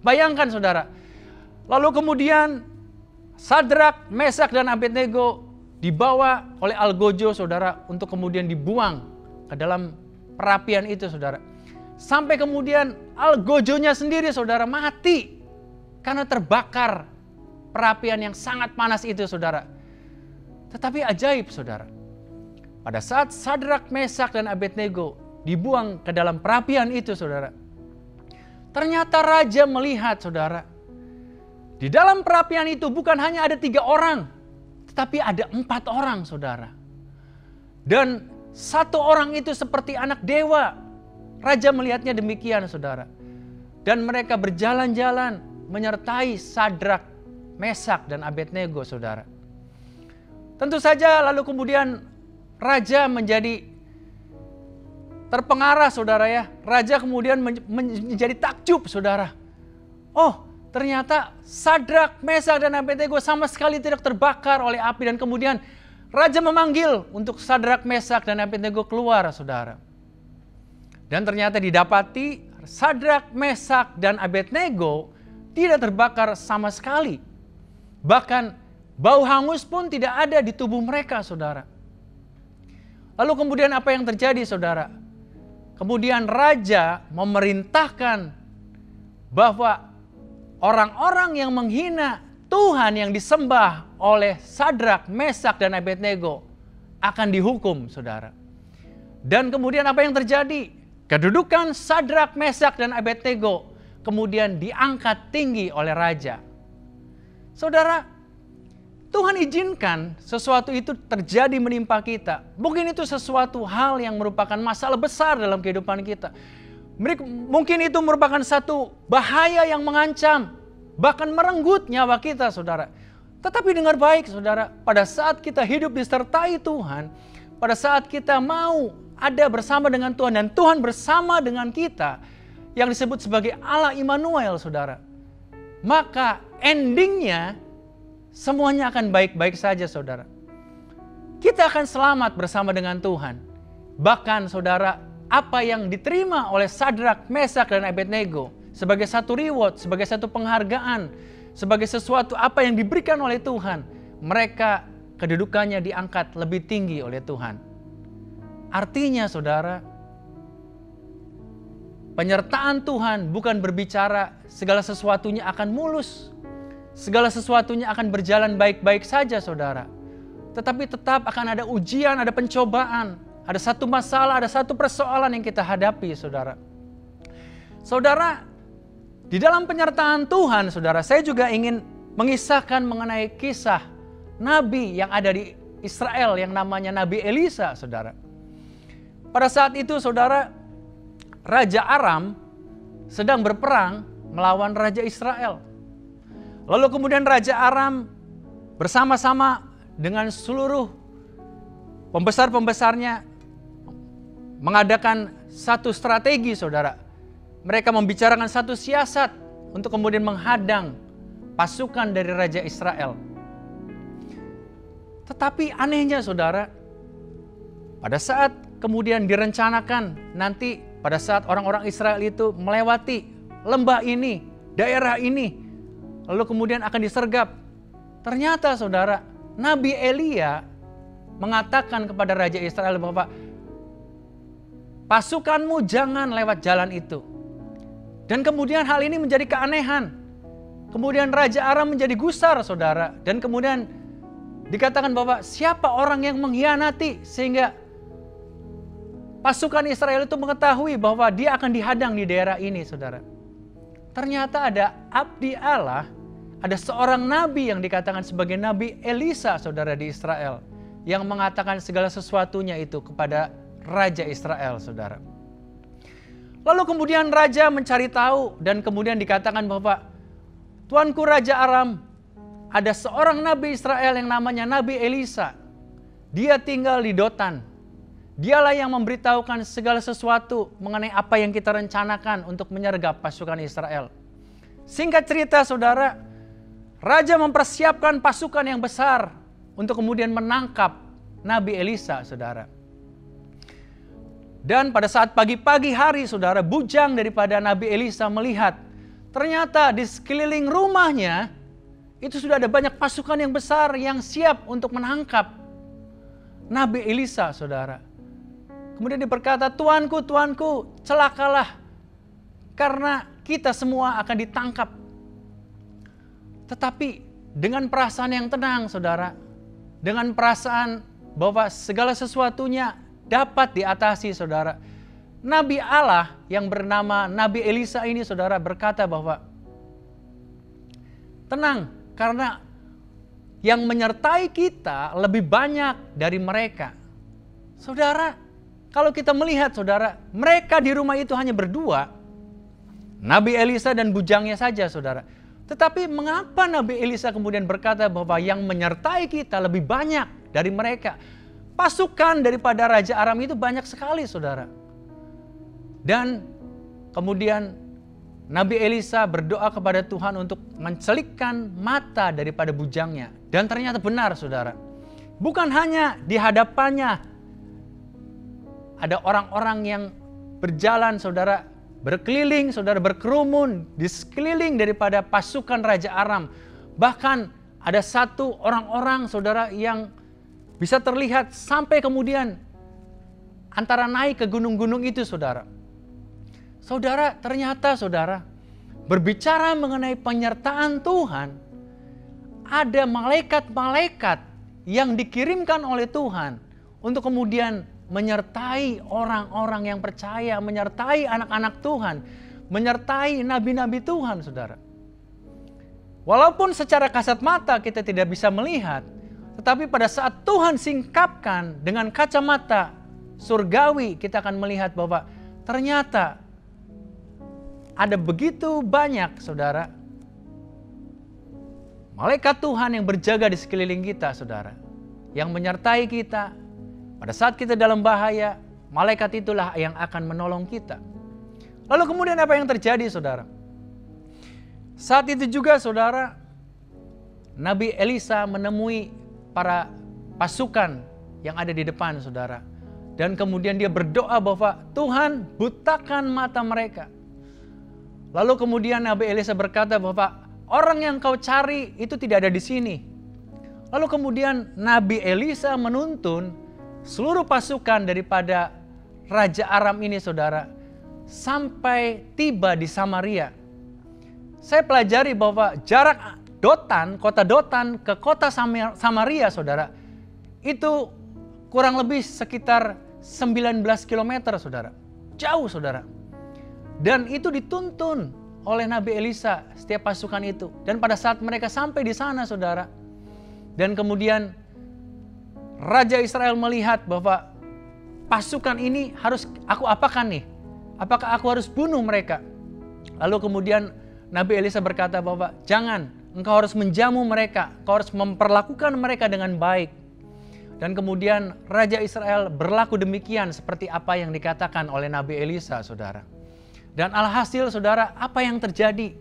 Bayangkan, saudara. Lalu kemudian Sadrak, Mesak, dan Abednego dibawa oleh Algojo, saudara, untuk kemudian dibuang ke dalam perapian itu, saudara. Sampai kemudian Algojonya sendiri, saudara, mati karena terbakar perapian yang sangat panas itu, saudara. Tetapi ajaib, saudara. Pada saat Sadrak, Mesak, dan Abednego dibuang ke dalam perapian itu, saudara. Ternyata raja melihat, saudara. Di dalam perapian itu bukan hanya ada 3 orang, tetapi ada 4 orang, saudara. Dan 1 orang itu seperti anak dewa. Raja melihatnya demikian, saudara. Dan mereka berjalan-jalan menyertai Sadrak, Mesak, dan Abednego, saudara. Tentu saja lalu kemudian raja menjadi terpengaruh, saudara ya. Raja kemudian menjadi takjub, saudara. Oh, ternyata Sadrak, Mesak, dan Abednego sama sekali tidak terbakar oleh api. Dan kemudian raja memanggil untuk Sadrak, Mesak, dan Abednego keluar, saudara. Dan ternyata didapati Sadrak, Mesak, dan Abednego tidak terbakar sama sekali. Bahkan bau hangus pun tidak ada di tubuh mereka, saudara. Lalu kemudian apa yang terjadi, saudara? Kemudian raja memerintahkan bahwa orang-orang yang menghina Tuhan yang disembah oleh Sadrak, Mesak, dan Abednego akan dihukum, saudara. Dan kemudian apa yang terjadi? Kedudukan Sadrak, Mesak, dan Abednego kemudian diangkat tinggi oleh raja. Saudara, Tuhan izinkan sesuatu itu terjadi menimpa kita. Mungkin itu sesuatu hal yang merupakan masalah besar dalam kehidupan kita. Mungkin itu merupakan satu bahaya yang mengancam, bahkan merenggut nyawa kita, saudara. Tetapi dengar baik, saudara, pada saat kita hidup disertai Tuhan, pada saat kita mau ada bersama dengan Tuhan dan Tuhan bersama dengan kita, yang disebut sebagai Allah Immanuel, saudara. Maka endingnya semuanya akan baik-baik saja, saudara. Kita akan selamat bersama dengan Tuhan. Bahkan, saudara, apa yang diterima oleh Sadrak, Mesak, dan Abednego sebagai satu reward, sebagai satu penghargaan, sebagai sesuatu apa yang diberikan oleh Tuhan, mereka kedudukannya diangkat lebih tinggi oleh Tuhan. Artinya, saudara, penyertaan Tuhan bukan berbicara segala sesuatunya akan mulus, segala sesuatunya akan berjalan baik-baik saja, saudara. Tetapi tetap akan ada ujian, ada pencobaan, ada satu masalah, ada satu persoalan yang kita hadapi, saudara. Saudara, di dalam penyertaan Tuhan, saudara, saya juga ingin mengisahkan mengenai kisah nabi yang ada di Israel yang namanya Nabi Elisa, saudara. Pada saat itu, saudara, Raja Aram sedang berperang melawan Raja Israel. Lalu kemudian Raja Aram bersama-sama dengan seluruh pembesar-pembesarnya mengadakan satu strategi, saudara. Mereka membicarakan satu siasat untuk kemudian menghadang pasukan dari Raja Israel. Tetapi anehnya, saudara, pada saat kemudian direncanakan nanti pada saat orang-orang Israel itu melewati lembah ini, daerah ini, lalu kemudian akan disergap. Ternyata, saudara, Nabi Elia mengatakan kepada Raja Israel bahwa pasukanmu jangan lewat jalan itu. Dan kemudian hal ini menjadi keanehan. Kemudian Raja Aram menjadi gusar, saudara. Dan kemudian dikatakan bahwa siapa orang yang mengkhianati sehingga pasukan Israel itu mengetahui bahwa dia akan dihadang di daerah ini, saudara. Ternyata ada abdi Allah, ada seorang nabi yang dikatakan sebagai Nabi Elisa, saudara, di Israel. yang mengatakan segala sesuatunya itu kepada Raja Israel, saudara. Lalu kemudian raja mencari tahu dan kemudian dikatakan bahwa Tuanku Raja Aram, ada seorang nabi Israel yang namanya Nabi Elisa. Dia tinggal di Dotan. Dialah yang memberitahukan segala sesuatu mengenai apa yang kita rencanakan untuk menyergap pasukan Israel. Singkat cerita, saudara, raja mempersiapkan pasukan yang besar untuk kemudian menangkap Nabi Elisa, saudara. Dan pada saat pagi-pagi hari, saudara, bujang daripada Nabi Elisa melihat ternyata di sekeliling rumahnya itu sudah ada banyak pasukan yang besar yang siap untuk menangkap Nabi Elisa, saudara. Kemudian dia berkata, Tuanku, Tuanku, celakalah karena kita semua akan ditangkap. Tetapi dengan perasaan yang tenang, saudara, dengan perasaan bahwa segala sesuatunya dapat diatasi, saudara. Nabi Allah yang bernama Nabi Elisa ini, saudara, berkata bahwa tenang, karena yang menyertai kita lebih banyak dari mereka. Saudara, kalau kita melihat, saudara, mereka di rumah itu hanya berdua, Nabi Elisa dan bujangnya saja, saudara. Tetapi mengapa Nabi Elisa kemudian berkata bahwa yang menyertai kita lebih banyak dari mereka? Pasukan daripada Raja Aram itu banyak sekali, saudara. Dan kemudian Nabi Elisa berdoa kepada Tuhan untuk mencelikkan mata daripada bujangnya. Dan ternyata benar, saudara. Bukan hanya di hadapannya ada orang-orang yang berjalan, saudara, berkeliling, saudara, berkerumun di sekeliling daripada pasukan Raja Aram. Bahkan ada satu orang-orang, saudara, yang bisa terlihat sampai kemudian antara naik ke gunung-gunung itu, saudara. Saudara, ternyata, saudara, berbicara mengenai penyertaan Tuhan, ada malaikat-malaikat yang dikirimkan oleh Tuhan untuk kemudian menyertai orang-orang yang percaya, menyertai anak-anak Tuhan, menyertai nabi-nabi Tuhan, saudara. Walaupun secara kasat mata kita tidak bisa melihat, tetapi pada saat Tuhan singkapkan dengan kacamata surgawi, kita akan melihat bahwa ternyata ada begitu banyak, saudara, malaikat Tuhan yang berjaga di sekeliling kita, saudara, yang menyertai kita. Pada saat kita dalam bahaya, malaikat itulah yang akan menolong kita. Lalu kemudian apa yang terjadi, saudara? Saat itu juga, saudara, Nabi Elisa menemui para pasukan yang ada di depan, saudara. Dan kemudian dia berdoa bahwa Tuhan butakan mata mereka. Lalu kemudian Nabi Elisa berkata bahwa orang yang kau cari itu tidak ada di sini. Lalu kemudian Nabi Elisa menuntun seluruh pasukan daripada Raja Aram ini, saudara, sampai tiba di Samaria. Saya pelajari bahwa jarak Dotan, kota Dotan ke kota Samaria, saudara, itu kurang lebih sekitar 19 km, saudara. Jauh, saudara. Dan itu dituntun oleh Nabi Elisa, setiap pasukan itu. Dan pada saat mereka sampai di sana, saudara, dan kemudian Raja Israel melihat bahwa pasukan ini harus aku apakan nih? Apakah aku harus bunuh mereka? Lalu kemudian Nabi Elisa berkata bahwa jangan, engkau harus menjamu mereka, engkau harus memperlakukan mereka dengan baik. Dan kemudian Raja Israel berlaku demikian seperti apa yang dikatakan oleh Nabi Elisa, saudara. Dan alhasil, saudara, apa yang terjadi?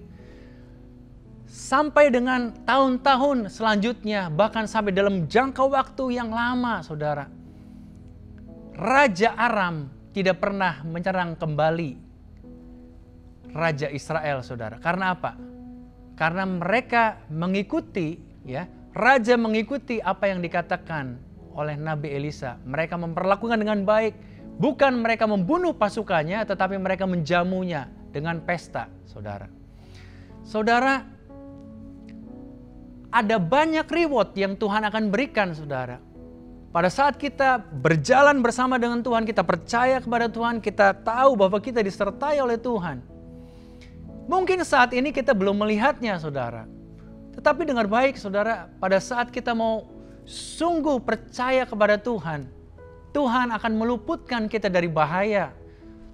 Sampai dengan tahun-tahun selanjutnya, bahkan sampai dalam jangka waktu yang lama, saudara, Raja Aram tidak pernah menyerang kembali Raja Israel, saudara. Karena apa? Karena mereka mengikuti, ya, raja mengikuti apa yang dikatakan oleh Nabi Elisa. Mereka memperlakukan dengan baik, bukan mereka membunuh pasukannya, tetapi mereka menjamunya dengan pesta, saudara. Saudara, ada banyak reward yang Tuhan akan berikan, saudara. Pada saat kita berjalan bersama dengan Tuhan, kita percaya kepada Tuhan, kita tahu bahwa kita disertai oleh Tuhan. Mungkin saat ini kita belum melihatnya, saudara. Tetapi dengar baik, saudara, pada saat kita mau sungguh percaya kepada Tuhan, Tuhan akan meluputkan kita dari bahaya.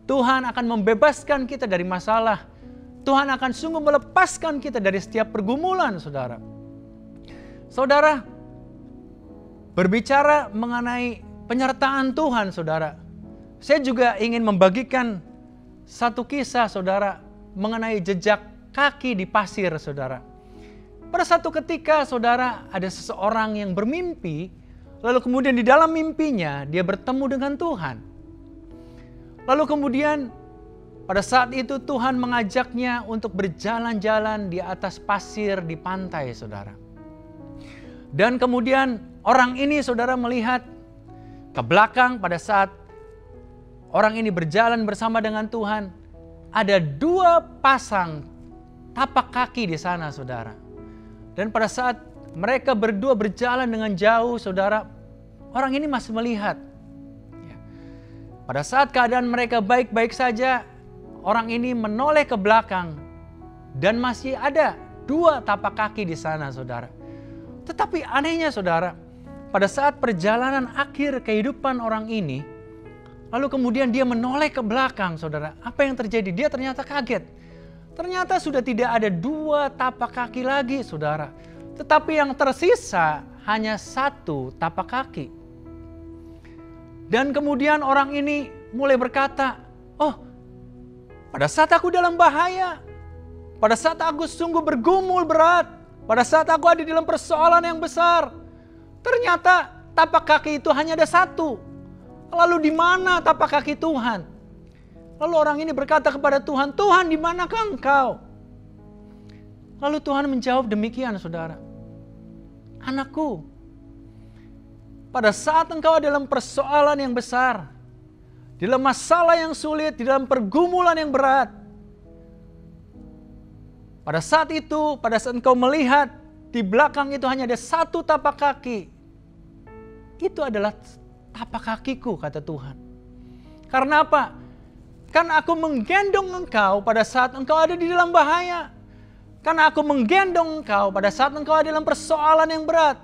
Tuhan akan membebaskan kita dari masalah. Tuhan akan sungguh melepaskan kita dari setiap pergumulan, saudara. Saudara, berbicara mengenai penyertaan Tuhan, saudara, saya juga ingin membagikan satu kisah, saudara, mengenai jejak kaki di pasir, saudara. Pada satu ketika, saudara, ada seseorang yang bermimpi, lalu kemudian di dalam mimpinya dia bertemu dengan Tuhan. Lalu kemudian pada saat itu Tuhan mengajaknya untuk berjalan-jalan di atas pasir di pantai, saudara. Dan kemudian orang ini, saudara, melihat ke belakang pada saat orang ini berjalan bersama dengan Tuhan. Ada 2 pasang tapak kaki di sana, saudara. Dan pada saat mereka berdua berjalan dengan jauh, saudara, orang ini masih melihat. Pada saat keadaan mereka baik-baik saja, orang ini menoleh ke belakang dan masih ada 2 tapak kaki di sana, saudara. Tetapi anehnya, saudara, pada saat perjalanan akhir kehidupan orang ini, lalu kemudian dia menoleh ke belakang, saudara. Apa yang terjadi? Dia ternyata kaget. Ternyata sudah tidak ada 2 tapak kaki lagi, saudara. Tetapi yang tersisa hanya 1 tapak kaki. Dan kemudian orang ini mulai berkata, "Oh, pada saat aku dalam bahaya, pada saat aku sungguh bergumul berat, pada saat aku ada di dalam persoalan yang besar, ternyata tapak kaki itu hanya ada 1. Lalu di mana tapak kaki Tuhan?" Lalu orang ini berkata kepada Tuhan, "Tuhan, di manakah Engkau?" Lalu Tuhan menjawab demikian, saudara. "Anakku, pada saat engkau dalam persoalan yang besar, di dalam masalah yang sulit, di dalam pergumulan yang berat, pada saat itu, pada saat engkau melihat di belakang itu hanya ada 1 tapak kaki, itu adalah tapak kakiku," kata Tuhan. Karena apa? Kan aku menggendong engkau pada saat engkau ada di dalam bahaya. Kan aku menggendong engkau pada saat engkau ada dalam persoalan yang berat.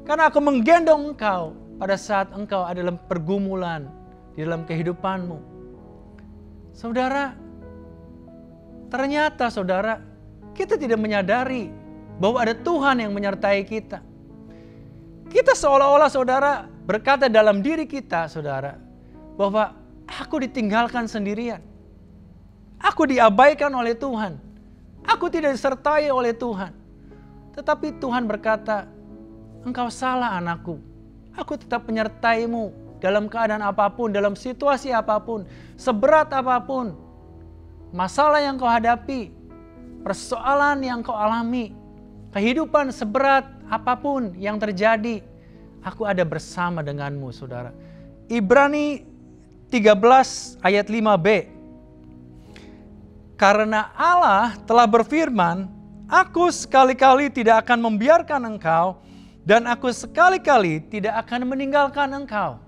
Kan aku menggendong engkau pada saat engkau ada dalam pergumulan di dalam kehidupanmu. Saudara, ternyata, saudara, kita tidak menyadari bahwa ada Tuhan yang menyertai kita. Kita seolah-olah, saudara, berkata dalam diri kita, saudara, bahwa aku ditinggalkan sendirian. Aku diabaikan oleh Tuhan. Aku tidak disertai oleh Tuhan. Tetapi Tuhan berkata, "Engkau salah, anakku. Aku tetap menyertaimu dalam keadaan apapun, dalam situasi apapun, seberat apapun. Masalah yang kau hadapi, persoalan yang kau alami, kehidupan seberat apapun yang terjadi, aku ada bersama denganmu," saudara. Ibrani 13 ayat 5b. "Karena Allah telah berfirman, aku sekali-kali tidak akan membiarkan engkau, dan aku sekali-kali tidak akan meninggalkan engkau."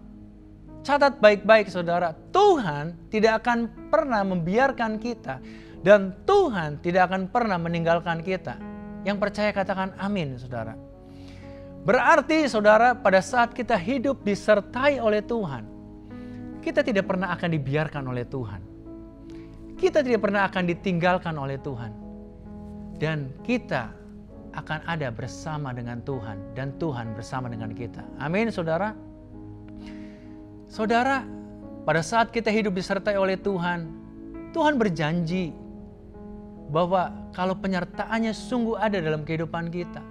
Catat baik-baik, saudara, Tuhan tidak akan pernah membiarkan kita, dan Tuhan tidak akan pernah meninggalkan kita. Yang percaya katakan amin, saudara. Berarti, saudara, pada saat kita hidup disertai oleh Tuhan, kita tidak pernah akan dibiarkan oleh Tuhan. Kita tidak pernah akan ditinggalkan oleh Tuhan. Dan kita akan ada bersama dengan Tuhan. Dan Tuhan bersama dengan kita. Amin, saudara. Saudara, pada saat kita hidup disertai oleh Tuhan, Tuhan berjanji bahwa kalau penyertaannya sungguh ada dalam kehidupan kita,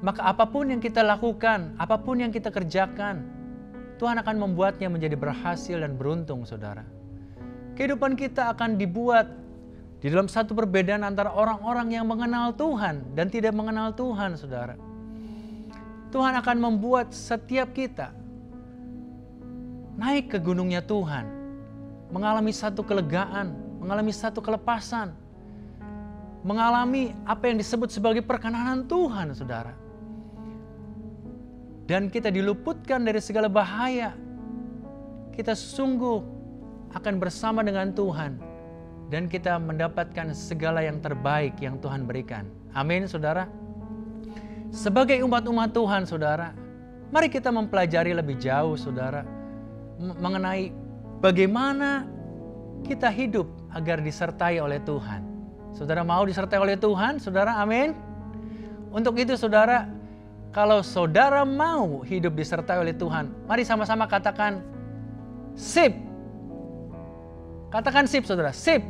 maka apapun yang kita lakukan, apapun yang kita kerjakan, Tuhan akan membuatnya menjadi berhasil dan beruntung, saudara. Kehidupan kita akan dibuat di dalam satu perbedaan antara orang-orang yang mengenal Tuhan dan tidak mengenal Tuhan, saudara. Tuhan akan membuat setiap kita naik ke gunungnya Tuhan, mengalami satu kelegaan, mengalami satu kelepasan, mengalami apa yang disebut sebagai perkenanan Tuhan, saudara. Dan kita diluputkan dari segala bahaya. Kita sungguh akan bersama dengan Tuhan. Dan kita mendapatkan segala yang terbaik yang Tuhan berikan. Amin, saudara. Sebagai umat-umat Tuhan, saudara, mari kita mempelajari lebih jauh, saudara, mengenai bagaimana kita hidup agar disertai oleh Tuhan. Saudara mau disertai oleh Tuhan, saudara? Amin. Untuk itu, saudara, kalau saudara mau hidup disertai oleh Tuhan, mari sama-sama katakan sip. Katakan sip, saudara. Sip.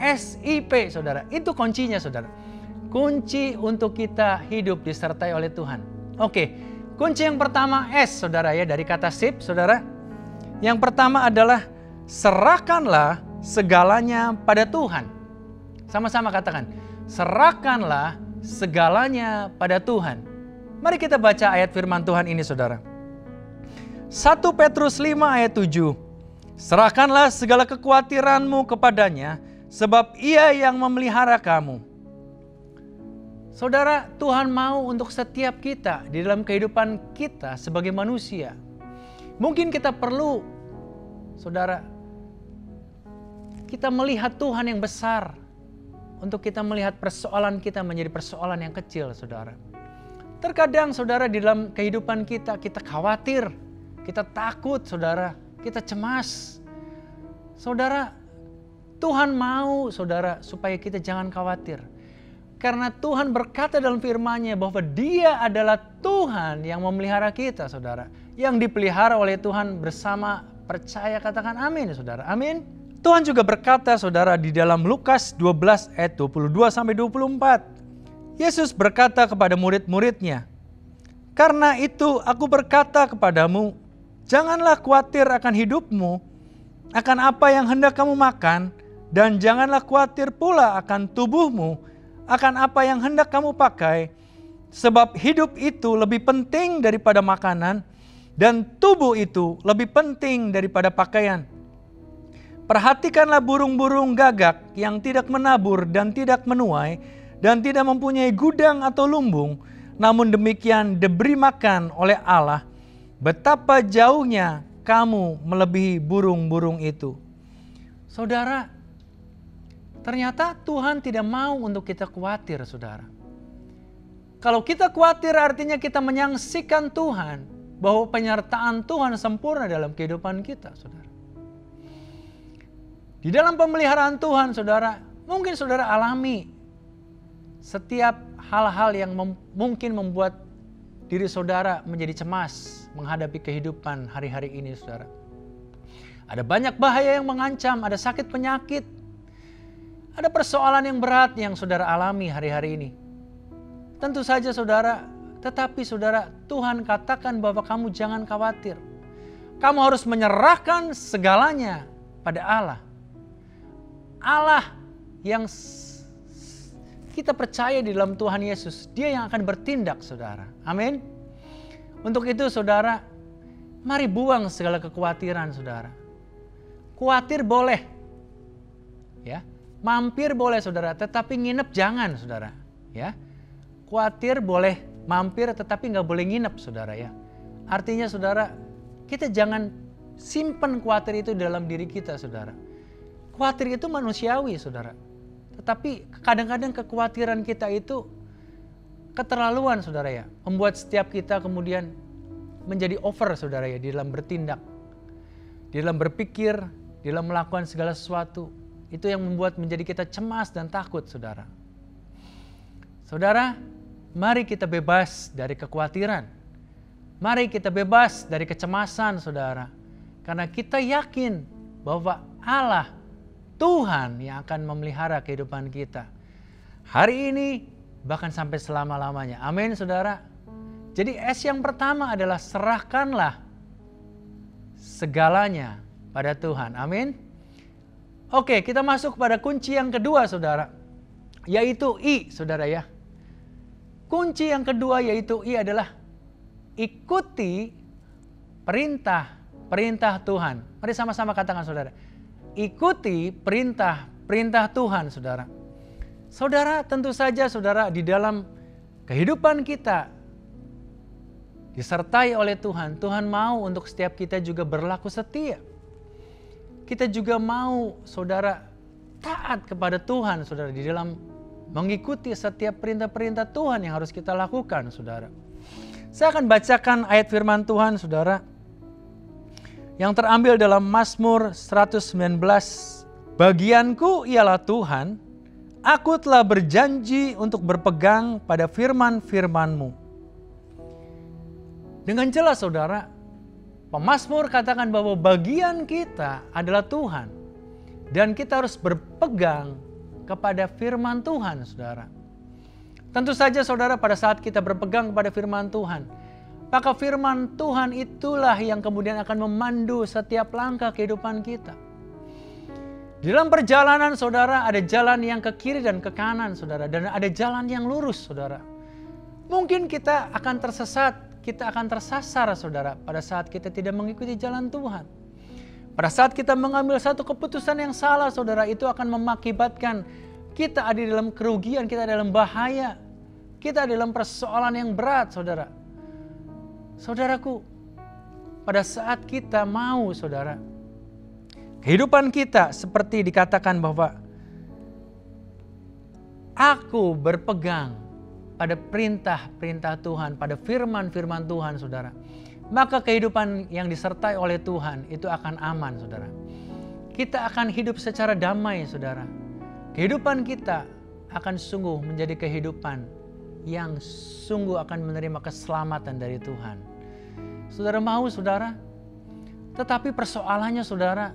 S-I-P, saudara. Itu kuncinya, saudara. Kunci untuk kita hidup disertai oleh Tuhan. Oke, kunci yang pertama S, saudara ya, dari kata sip, saudara. Yang pertama adalah serahkanlah segalanya pada Tuhan. Sama-sama katakan, serahkanlah segalanya pada Tuhan. Mari kita baca ayat firman Tuhan ini, saudara. 1 Petrus 5 ayat 7. Serahkanlah segala kekhawatiranmu kepadanya, sebab Ia yang memelihara kamu. Saudara, Tuhan mau untuk setiap kita di dalam kehidupan kita sebagai manusia. Mungkin kita perlu, saudara, kita melihat Tuhan yang besar untuk kita melihat persoalan kita menjadi persoalan yang kecil, saudara. Terkadang, saudara, di dalam kehidupan kita khawatir, kita takut, saudara, kita cemas. Saudara, Tuhan mau, saudara, supaya kita jangan khawatir. Karena Tuhan berkata dalam firman-Nya bahwa Dia adalah Tuhan yang memelihara kita, saudara. Yang dipelihara oleh Tuhan bersama percaya, katakan amin, saudara. Amin. Tuhan juga berkata, saudara, di dalam Lukas 12 ayat 22-24. Yesus berkata kepada murid-muridnya, "Karena itu aku berkata kepadamu, janganlah khawatir akan hidupmu, akan apa yang hendak kamu makan, dan janganlah khawatir pula akan tubuhmu, akan apa yang hendak kamu pakai, sebab hidup itu lebih penting daripada makanan, dan tubuh itu lebih penting daripada pakaian. Perhatikanlah burung-burung gagak yang tidak menabur dan tidak menuai, dan tidak mempunyai gudang atau lumbung, namun demikian diberi makan oleh Allah. Betapa jauhnya kamu melebihi burung-burung itu." Saudara, ternyata Tuhan tidak mau untuk kita khawatir, saudara. Kalau kita khawatir artinya kita menyaksikan Tuhan, bahwa penyertaan Tuhan sempurna dalam kehidupan kita, saudara. Di dalam pemeliharaan Tuhan, saudara, mungkin saudara alami setiap hal-hal yang mungkin membuat diri saudara menjadi cemas menghadapi kehidupan hari-hari ini, saudara. Ada banyak bahaya yang mengancam, ada sakit penyakit, ada persoalan yang berat yang saudara alami hari-hari ini. Tentu saja, saudara, tetapi saudara, Tuhan katakan bahwa kamu jangan khawatir. Kamu harus menyerahkan segalanya pada Allah. Allah yang kita percaya di dalam Tuhan Yesus, Dia yang akan bertindak, saudara. Amin. Untuk itu, saudara, mari buang segala kekhawatiran, saudara. Khawatir boleh, ya. Mampir boleh, saudara, tetapi nginep jangan, saudara. Ya, khawatir boleh mampir, tetapi nggak boleh nginep, saudara. Ya, artinya, saudara, kita jangan simpen khawatir itu dalam diri kita, saudara. Khawatir itu manusiawi, saudara. Tetapi kadang-kadang kekhawatiran kita itu keterlaluan, saudara ya. Membuat setiap kita kemudian menjadi over, saudara ya, di dalam bertindak, di dalam berpikir, di dalam melakukan segala sesuatu. Itu yang membuat menjadi kita cemas dan takut, saudara. Saudara, mari kita bebas dari kekhawatiran. Mari kita bebas dari kecemasan, saudara. Karena kita yakin bahwa Allah, Tuhan yang akan memelihara kehidupan kita. Hari ini, bahkan sampai selama-lamanya. Amin, saudara. Jadi S yang pertama adalah serahkanlah segalanya pada Tuhan. Amin. Oke, kita masuk pada kunci yang kedua, saudara. Yaitu I, saudara ya. Kunci yang kedua yaitu I adalah ikuti perintah Tuhan. Mari sama-sama katakan, saudara. Ikuti perintah Tuhan, saudara. Saudara, tentu saja, saudara, di dalam kehidupan kita disertai oleh Tuhan. Tuhan mau untuk setiap kita juga berlaku setia. Kita juga mau, saudara, taat kepada Tuhan, saudara, di dalam mengikuti setiap perintah-perintah Tuhan yang harus kita lakukan, saudara. Saya akan bacakan ayat firman Tuhan, saudara, yang terambil dalam Mazmur 119. Bagianku ialah Tuhan, aku telah berjanji untuk berpegang pada firman-firman-Mu. Dengan jelas, saudara, pemazmur katakan bahwa bagian kita adalah Tuhan. Dan kita harus berpegang kepada firman Tuhan, saudara. Tentu saja, saudara, pada saat kita berpegang kepada firman Tuhan, maka firman Tuhan itulah yang kemudian akan memandu setiap langkah kehidupan kita. Di dalam perjalanan, saudara, ada jalan yang ke kiri dan ke kanan, saudara. Dan ada jalan yang lurus, saudara. Mungkin kita akan tersesat, kita akan tersasar, saudara, pada saat kita tidak mengikuti jalan Tuhan. Pada saat kita mengambil satu keputusan yang salah, saudara, itu akan mengakibatkan kita ada dalam kerugian, kita ada dalam bahaya. Kita ada dalam persoalan yang berat, saudara. Saudaraku, pada saat kita mau, saudara, kehidupan kita seperti dikatakan bahwa aku berpegang pada perintah-perintah Tuhan, pada firman-firman Tuhan, saudara. Maka kehidupan yang disertai oleh Tuhan itu akan aman, saudara. Kita akan hidup secara damai, saudara. Kehidupan kita akan sungguh menjadi kehidupan yang sungguh akan menerima keselamatan dari Tuhan. Saudara mau, saudara? Tetapi persoalannya, saudara,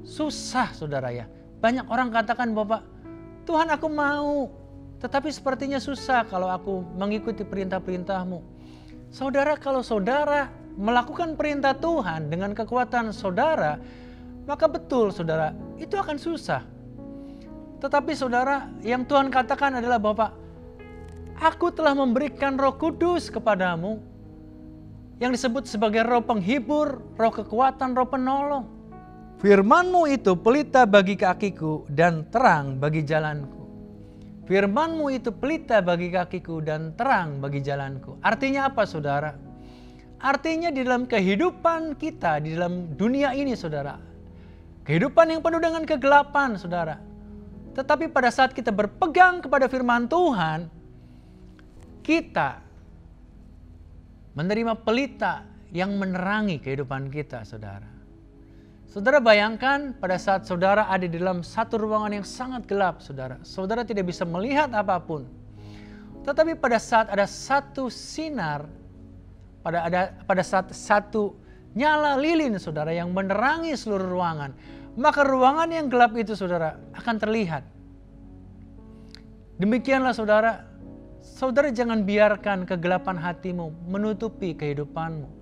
susah, saudara ya. Banyak orang katakan bahwa Tuhan, aku mau, tetapi sepertinya susah kalau aku mengikuti perintah-perintah-Mu. Saudara, kalau saudara melakukan perintah Tuhan dengan kekuatan saudara, maka betul, saudara, itu akan susah. Tetapi, saudara, yang Tuhan katakan adalah bahwa aku telah memberikan Roh Kudus kepadamu, yang disebut sebagai roh penghibur, roh kekuatan, roh penolong. Firman-Mu itu pelita bagi kakiku dan terang bagi jalanku. Firman-Mu itu pelita bagi kakiku dan terang bagi jalanku. Artinya apa, saudara? Artinya di dalam kehidupan kita, di dalam dunia ini, saudara, kehidupan yang penuh dengan kegelapan, saudara. Tetapi pada saat kita berpegang kepada firman Tuhan, kita menerima pelita yang menerangi kehidupan kita, saudara. Saudara bayangkan pada saat saudara ada di dalam satu ruangan yang sangat gelap, saudara. Saudara tidak bisa melihat apapun. Tetapi pada saat ada satu sinar, pada saat satu nyala lilin, saudara, yang menerangi seluruh ruangan, maka ruangan yang gelap itu, saudara, akan terlihat. Demikianlah, saudara, saudara jangan biarkan kegelapan hatimu menutupi kehidupanmu.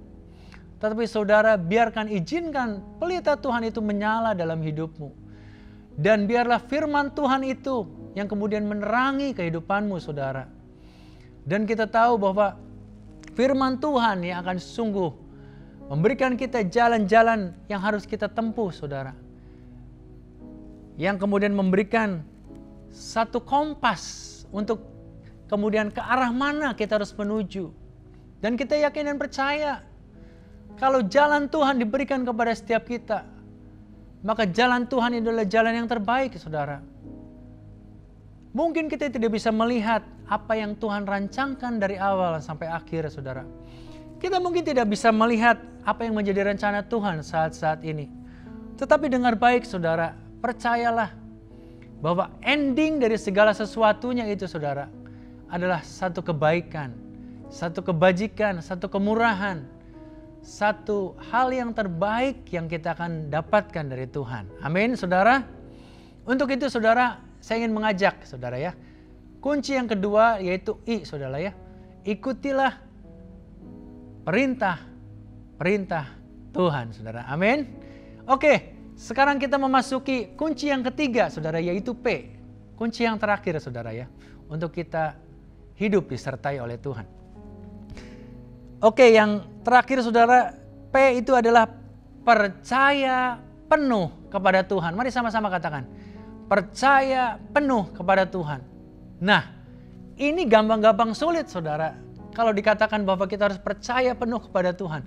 Tetapi saudara izinkan pelita Tuhan itu menyala dalam hidupmu. Dan biarlah firman Tuhan itu yang kemudian menerangi kehidupanmu, saudara. Dan kita tahu bahwa firman Tuhan yang akan sungguh memberikan kita jalan-jalan yang harus kita tempuh, saudara. Yang kemudian memberikan satu kompas untuk kemudian ke arah mana kita harus menuju. Dan kita yakin dan percaya, kalau jalan Tuhan diberikan kepada setiap kita, maka jalan Tuhan itu adalah jalan yang terbaik, saudara. Mungkin kita tidak bisa melihat apa yang Tuhan rancangkan dari awal sampai akhir, saudara. Kita mungkin tidak bisa melihat apa yang menjadi rencana Tuhan saat-saat ini. Tetapi dengar baik, saudara, percayalah bahwa ending dari segala sesuatunya itu, saudara, adalah satu kebaikan, satu kebajikan, satu kemurahan, satu hal yang terbaik yang kita akan dapatkan dari Tuhan. Amin, saudara. Untuk itu, saudara, saya ingin mengajak, saudara ya. Kunci yang kedua yaitu saudara ya. Ikutilah perintah Tuhan, saudara. Amin. Oke, sekarang kita memasuki kunci yang ketiga, saudara, yaitu P. Kunci yang terakhir, saudara ya, untuk kita hidup disertai oleh Tuhan. Oke, yang terakhir, saudara, P itu adalah percaya penuh kepada Tuhan. Mari sama-sama katakan, percaya penuh kepada Tuhan. Nah, ini gampang-gampang sulit, saudara, kalau dikatakan bahwa kita harus percaya penuh kepada Tuhan.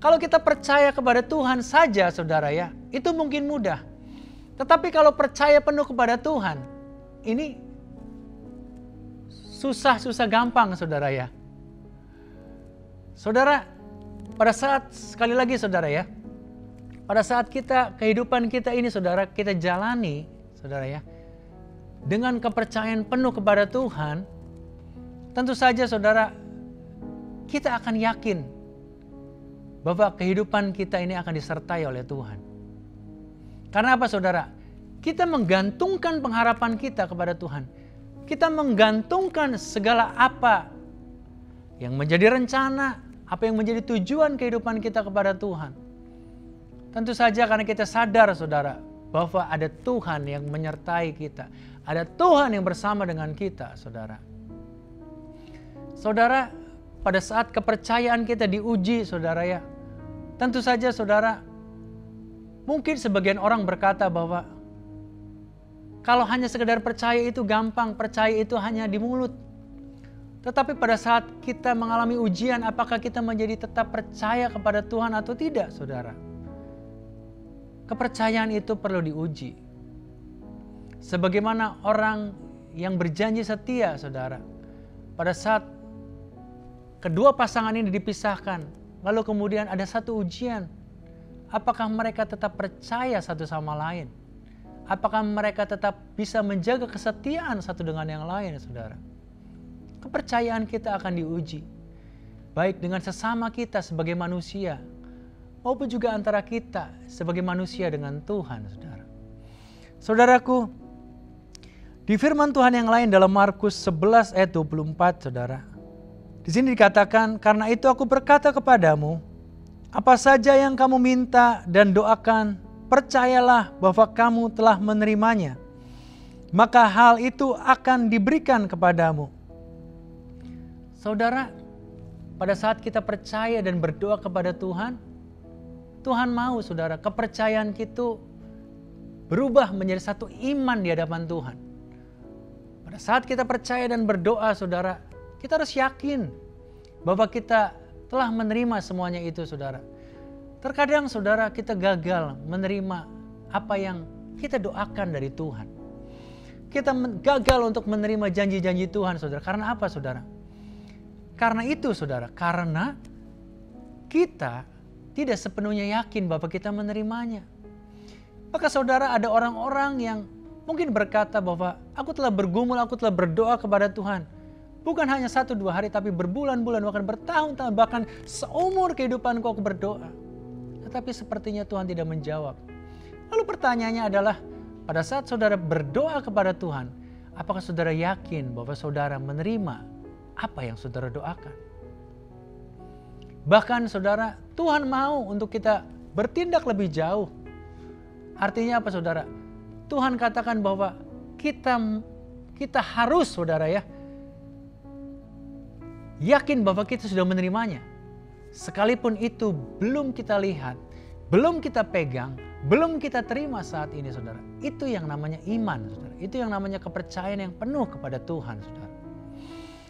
Kalau kita percaya kepada Tuhan saja, saudara ya, itu mungkin mudah. Tetapi kalau percaya penuh kepada Tuhan, ini susah-susah gampang, saudara ya. Saudara, pada saat, sekali lagi saudara ya, pada saat kehidupan kita ini saudara, kita jalani saudara ya, dengan kepercayaan penuh kepada Tuhan, tentu saja saudara, kita akan yakin bahwa kehidupan kita ini akan disertai oleh Tuhan. Karena apa saudara? Kita menggantungkan pengharapan kita kepada Tuhan. Kita menggantungkan segala apa yang menjadi rencana, apa yang menjadi tujuan kehidupan kita kepada Tuhan. Tentu saja karena kita sadar saudara, bahwa ada Tuhan yang menyertai kita. Ada Tuhan yang bersama dengan kita saudara. Saudara, pada saat kepercayaan kita diuji saudara ya, tentu saja saudara, mungkin sebagian orang berkata bahwa kalau hanya sekedar percaya itu gampang, percaya itu hanya di mulut. Tetapi pada saat kita mengalami ujian, apakah kita menjadi tetap percaya kepada Tuhan atau tidak, saudara? Kepercayaan itu perlu diuji. Sebagaimana orang yang berjanji setia, saudara. Pada saat kedua pasangan ini dipisahkan, lalu kemudian ada satu ujian. Apakah mereka tetap percaya satu sama lain? Apakah mereka tetap bisa menjaga kesetiaan satu dengan yang lain, saudara? Kepercayaan kita akan diuji, baik dengan sesama kita sebagai manusia, maupun juga antara kita sebagai manusia dengan Tuhan, saudara. Saudaraku, di firman Tuhan yang lain dalam Markus 11 ayat 24, saudara. Di sini dikatakan, karena itu aku berkata kepadamu, apa saja yang kamu minta dan doakan, percayalah bahwa kamu telah menerimanya, maka hal itu akan diberikan kepadamu. Saudara, pada saat kita percaya dan berdoa kepada Tuhan, Tuhan mau saudara, kepercayaan kita berubah menjadi satu iman di hadapan Tuhan. Pada saat kita percaya dan berdoa saudara, kita harus yakin bahwa kita telah menerima semuanya itu saudara. Terkadang saudara kita gagal menerima apa yang kita doakan dari Tuhan. Kita gagal untuk menerima janji-janji Tuhan saudara. Karena apa saudara? Karena itu saudara, karena kita tidak sepenuhnya yakin bahwa kita menerimanya. Maka saudara, ada orang-orang yang mungkin berkata bahwa aku telah bergumul, aku telah berdoa kepada Tuhan. Bukan hanya 1-2 hari, tapi berbulan-bulan, bahkan bertahun-tahun, bahkan seumur kehidupanku aku berdoa. Tetapi sepertinya Tuhan tidak menjawab. Lalu pertanyaannya adalah, pada saat saudara berdoa kepada Tuhan, apakah saudara yakin bahwa saudara menerima apa yang saudara doakan? Bahkan saudara, Tuhan mau untuk kita bertindak lebih jauh. Artinya apa saudara? Tuhan katakan bahwa kita harus saudara ya, yakin bahwa kita sudah menerimanya. Sekalipun itu belum kita lihat, belum kita pegang, belum kita terima saat ini saudara. Itu yang namanya iman saudara. Itu yang namanya kepercayaan yang penuh kepada Tuhan saudara.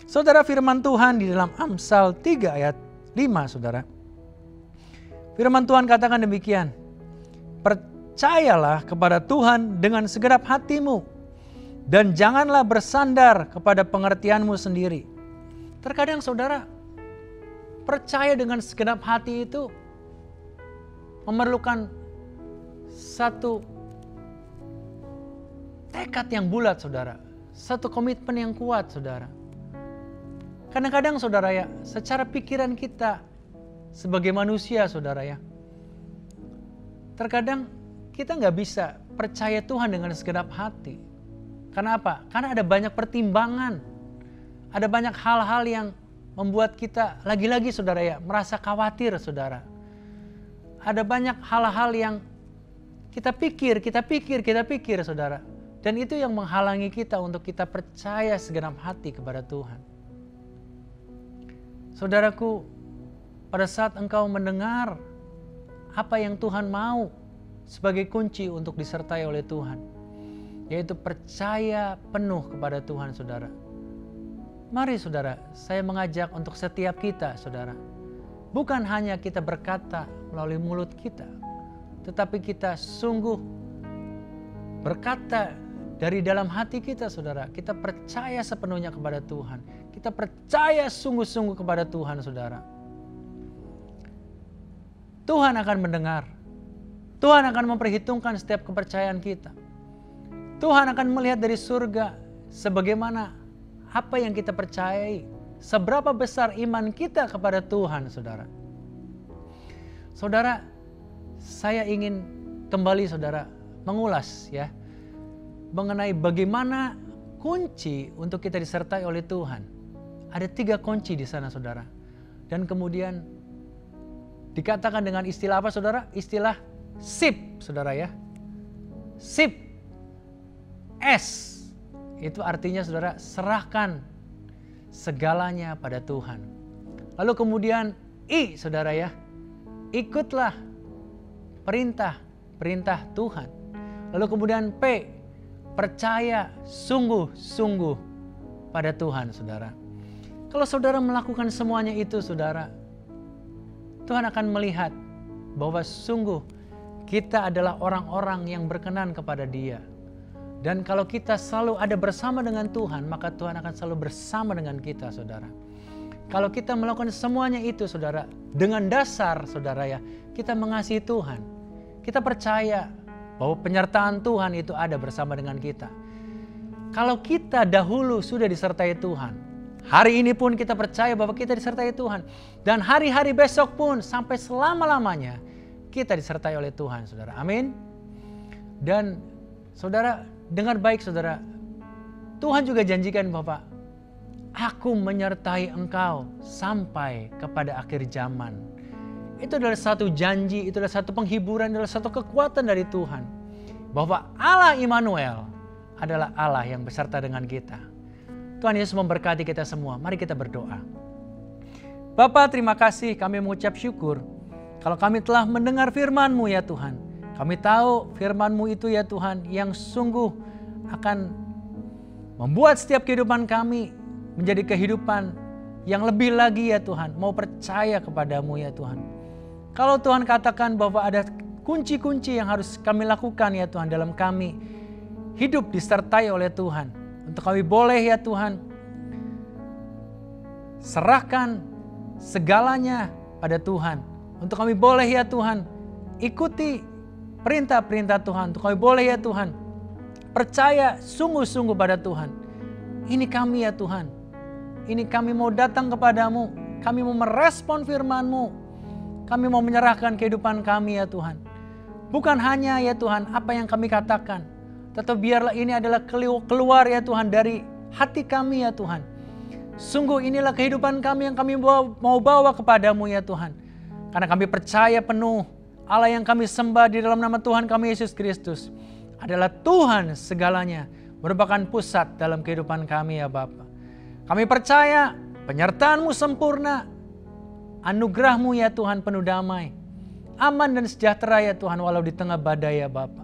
Saudara, firman Tuhan di dalam Amsal 3 ayat 5 saudara. Firman Tuhan katakan demikian. Percayalah kepada Tuhan dengan segenap hatimu dan janganlah bersandar kepada pengertianmu sendiri. Terkadang saudara, percaya dengan segenap hati itu memerlukan satu tekad yang bulat saudara. Satu komitmen yang kuat saudara. Kadang-kadang saudara ya, secara pikiran kita sebagai manusia saudara ya, terkadang kita nggak bisa percaya Tuhan dengan segenap hati. Karena apa? Karena ada banyak pertimbangan. Ada banyak hal-hal yang membuat kita lagi-lagi saudara ya, merasa khawatir saudara. Ada banyak hal-hal yang kita pikir saudara. Dan itu yang menghalangi kita untuk kita percaya segenap hati kepada Tuhan. Saudaraku, pada saat engkau mendengar apa yang Tuhan mau sebagai kunci untuk disertai oleh Tuhan, yaitu percaya penuh kepada Tuhan saudara. Mari saudara, saya mengajak untuk setiap kita saudara, bukan hanya kita berkata melalui mulut kita, tetapi kita sungguh berkata dari dalam hati kita, saudara, kita percaya sepenuhnya kepada Tuhan. Kita percaya sungguh-sungguh kepada Tuhan, saudara. Tuhan akan mendengar. Tuhan akan memperhitungkan setiap kepercayaan kita. Tuhan akan melihat dari surga sebagaimana apa yang kita percayai. Seberapa besar iman kita kepada Tuhan, saudara. Saudara, saya ingin kembali, saudara, mengulas ya mengenai bagaimana kunci untuk kita disertai oleh Tuhan. Ada 3 kunci di sana, saudara. Dan kemudian dikatakan dengan istilah apa, saudara? Istilah SIP, saudara ya. SIP. S. Itu artinya, saudara, serahkan segalanya pada Tuhan. Lalu kemudian I, saudara ya. Ikutlah perintah Tuhan. Lalu kemudian P, percaya sungguh-sungguh pada Tuhan, saudara. Kalau saudara melakukan semuanya itu, saudara, Tuhan akan melihat bahwa sungguh kita adalah orang-orang yang berkenan kepada Dia. Dan kalau kita selalu ada bersama dengan Tuhan, maka Tuhan akan selalu bersama dengan kita, saudara. Kalau kita melakukan semuanya itu, saudara, dengan dasar, saudara ya, kita mengasihi Tuhan. Kita percaya bahwa penyertaan Tuhan itu ada bersama dengan kita. Kalau kita dahulu sudah disertai Tuhan, hari ini pun kita percaya bahwa kita disertai Tuhan. Dan hari-hari besok pun sampai selama-lamanya kita disertai oleh Tuhan, saudara. Amin. Dan saudara, dengar baik, saudara. Tuhan juga janjikan bahwa Aku menyertai engkau sampai kepada akhir zaman. Itu adalah satu janji, itu adalah satu penghiburan, adalah satu kekuatan dari Tuhan. Bahwa Allah Immanuel adalah Allah yang beserta dengan kita. Tuhan Yesus memberkati kita semua. Mari kita berdoa. Bapa, terima kasih, kami mengucap syukur kalau kami telah mendengar firman-Mu ya Tuhan. Kami tahu firman-Mu itu ya Tuhan yang sungguh akan membuat setiap kehidupan kami menjadi kehidupan yang lebih lagi ya Tuhan. Mau percaya kepadamu ya Tuhan. Kalau Tuhan katakan bahwa ada kunci-kunci yang harus kami lakukan ya Tuhan dalam kami hidup disertai oleh Tuhan. Untuk kami boleh ya Tuhan serahkan segalanya pada Tuhan. Untuk kami boleh ya Tuhan ikuti perintah-perintah Tuhan. Untuk kami boleh ya Tuhan percaya sungguh-sungguh pada Tuhan. Ini kami ya Tuhan. Ini kami mau datang kepadamu. Kami mau merespon firman-Mu. Kami mau menyerahkan kehidupan kami ya Tuhan. Bukan hanya ya Tuhan apa yang kami katakan. Tetapi biarlah ini adalah keluar ya Tuhan dari hati kami ya Tuhan. Sungguh inilah kehidupan kami yang kami mau bawa kepadamu ya Tuhan. Karena kami percaya penuh Allah yang kami sembah di dalam nama Tuhan kami Yesus Kristus adalah Tuhan segalanya. Merupakan pusat dalam kehidupan kami ya Bapa. Kami percaya penyertaan-Mu sempurna. Anugerah-Mu ya Tuhan penuh damai. Aman dan sejahtera ya Tuhan walau di tengah badai ya Bapa.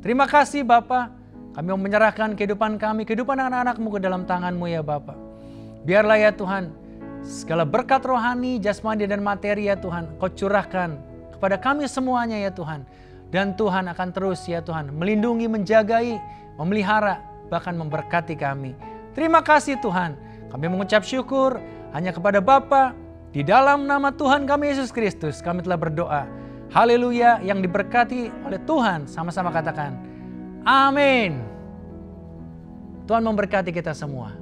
Terima kasih Bapa. Kami mau menyerahkan kehidupan kami, kehidupan anak-anak-Mu ke dalam tangan-Mu ya Bapa. Biarlah ya Tuhan segala berkat rohani, jasmani dan materi ya Tuhan Kau curahkan kepada kami semuanya ya Tuhan. Dan Tuhan akan terus ya Tuhan melindungi, menjagai, memelihara, bahkan memberkati kami. Terima kasih Tuhan. Kami mengucap syukur hanya kepada Bapa. Di dalam nama Tuhan kami Yesus Kristus kami telah berdoa. Haleluya, yang diberkati oleh Tuhan. Sama-sama katakan amin. Tuhan memberkati kita semua.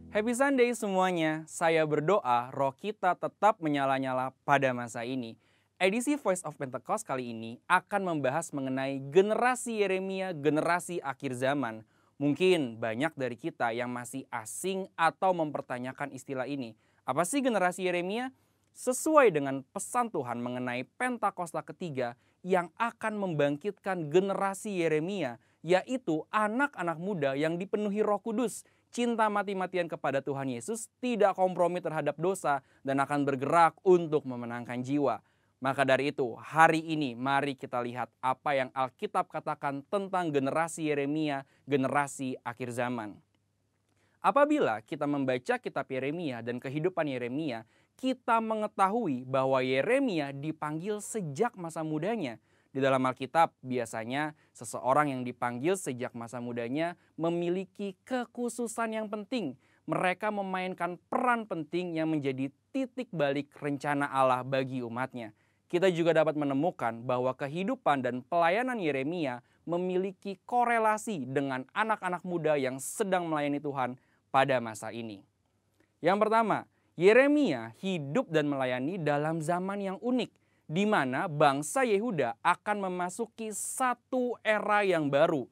Happy Sunday semuanya. Saya berdoa roh kita tetap menyala-nyala pada masa ini. Edisi Voice of Pentecost kali ini akan membahas mengenai generasi Yeremia, generasi akhir zaman. Mungkin banyak dari kita yang masih asing atau mempertanyakan istilah ini. Apa sih generasi Yeremia? Sesuai dengan pesan Tuhan mengenai Pentakosta ketiga yang akan membangkitkan generasi Yeremia, yaitu anak-anak muda yang dipenuhi Roh Kudus, cinta mati-matian kepada Tuhan Yesus, tidak kompromi terhadap dosa, dan akan bergerak untuk memenangkan jiwa. Maka dari itu, hari ini mari kita lihat apa yang Alkitab katakan tentang generasi Yeremia, generasi akhir zaman. Apabila kita membaca kitab Yeremia dan kehidupan Yeremia, kita mengetahui bahwa Yeremia dipanggil sejak masa mudanya. Di dalam Alkitab biasanya seseorang yang dipanggil sejak masa mudanya memiliki kekhususan yang penting. Mereka memainkan peran penting yang menjadi titik balik rencana Allah bagi umatnya. Kita juga dapat menemukan bahwa kehidupan dan pelayanan Yeremia memiliki korelasi dengan anak-anak muda yang sedang melayani Tuhan pada masa ini. Yang pertama, Yeremia hidup dan melayani dalam zaman yang unik, di mana bangsa Yehuda akan memasuki satu era yang baru.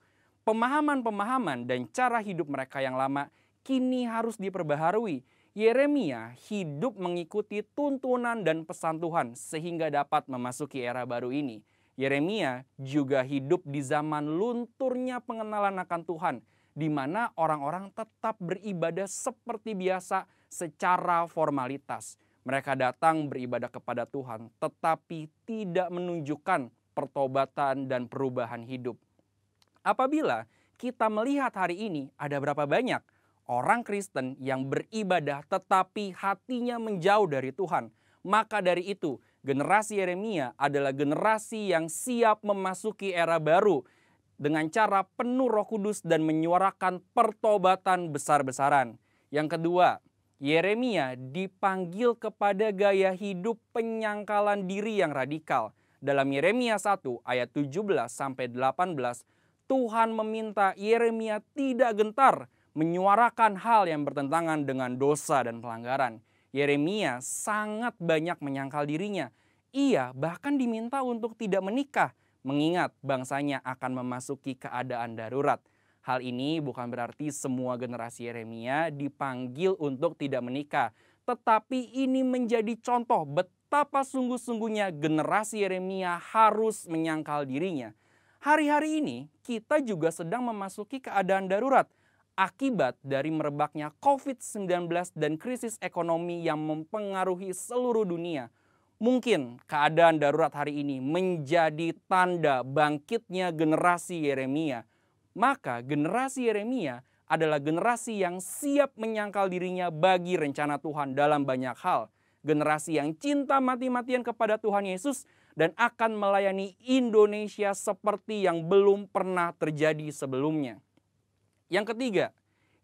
Pemahaman-pemahaman dan cara hidup mereka yang lama kini harus diperbaharui. Yeremia hidup mengikuti tuntunan dan pesan Tuhan sehingga dapat memasuki era baru ini. Yeremia juga hidup di zaman lunturnya pengenalan akan Tuhan, di mana orang-orang tetap beribadah seperti biasa secara formalitas. Mereka datang beribadah kepada Tuhan, tetapi tidak menunjukkan pertobatan dan perubahan hidup. Apabila kita melihat hari ini, ada berapa banyak orang Kristen yang beribadah tetapi hatinya menjauh dari Tuhan. Maka dari itu, generasi Yeremia adalah generasi yang siap memasuki era baru dengan cara penuh Roh Kudus dan menyuarakan pertobatan besar-besaran. Yang kedua, Yeremia dipanggil kepada gaya hidup penyangkalan diri yang radikal. Dalam Yeremia 1 ayat 17-18, Tuhan meminta Yeremia tidak gentar menyuarakan hal yang bertentangan dengan dosa dan pelanggaran. Yeremia sangat banyak menyangkal dirinya. Ia bahkan diminta untuk tidak menikah, mengingat bangsanya akan memasuki keadaan darurat. Hal ini bukan berarti semua generasi Yeremia dipanggil untuk tidak menikah, tetapi ini menjadi contoh betapa sungguh-sungguhnya generasi Yeremia harus menyangkal dirinya. Hari-hari ini kita juga sedang memasuki keadaan darurat akibat dari merebaknya COVID-19 dan krisis ekonomi yang mempengaruhi seluruh dunia. Mungkin keadaan darurat hari ini menjadi tanda bangkitnya generasi Yeremia. Maka generasi Yeremia adalah generasi yang siap menyangkal dirinya bagi rencana Tuhan dalam banyak hal. Generasi yang cinta mati-matian kepada Tuhan Yesus dan akan melayani Indonesia seperti yang belum pernah terjadi sebelumnya. Yang ketiga,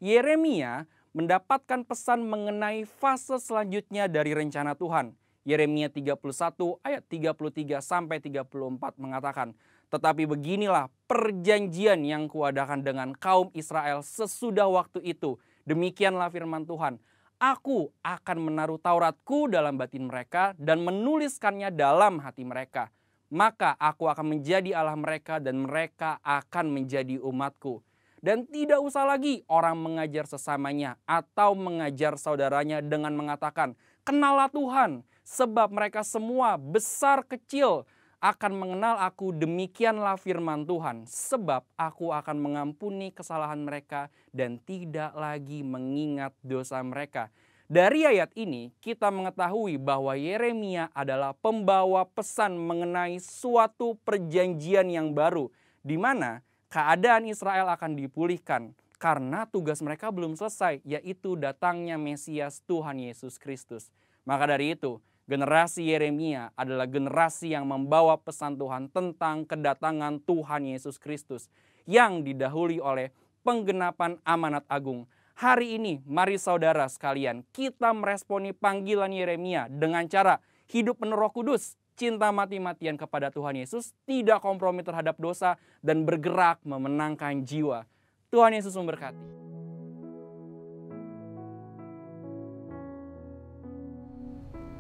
Yeremia mendapatkan pesan mengenai fase selanjutnya dari rencana Tuhan. Yeremia 31 ayat 33-34 mengatakan, "Tetapi beginilah perjanjian yang kuadakan dengan kaum Israel sesudah waktu itu. Demikianlah firman Tuhan. Aku akan menaruh Tauratku dalam batin mereka dan menuliskannya dalam hati mereka. Maka aku akan menjadi Allah mereka dan mereka akan menjadi umatku. Dan tidak usah lagi orang mengajar sesamanya atau mengajar saudaranya dengan mengatakan, 'Kenallah Tuhan,' sebab mereka semua besar kecil akan mengenal aku, demikianlah firman Tuhan. Sebab aku akan mengampuni kesalahan mereka dan tidak lagi mengingat dosa mereka." Dari ayat ini kita mengetahui bahwa Yeremia adalah pembawa pesan mengenai suatu perjanjian yang baru, di mana keadaan Israel akan dipulihkan karena tugas mereka belum selesai, yaitu datangnya Mesias Tuhan Yesus Kristus. Maka dari itu, generasi Yeremia adalah generasi yang membawa pesan Tuhan tentang kedatangan Tuhan Yesus Kristus yang didahului oleh penggenapan amanat agung. Hari ini, mari saudara sekalian, kita meresponi panggilan Yeremia dengan cara hidup penuh Roh Kudus, cinta mati-matian kepada Tuhan Yesus, tidak kompromi terhadap dosa, dan bergerak memenangkan jiwa. Tuhan Yesus memberkati.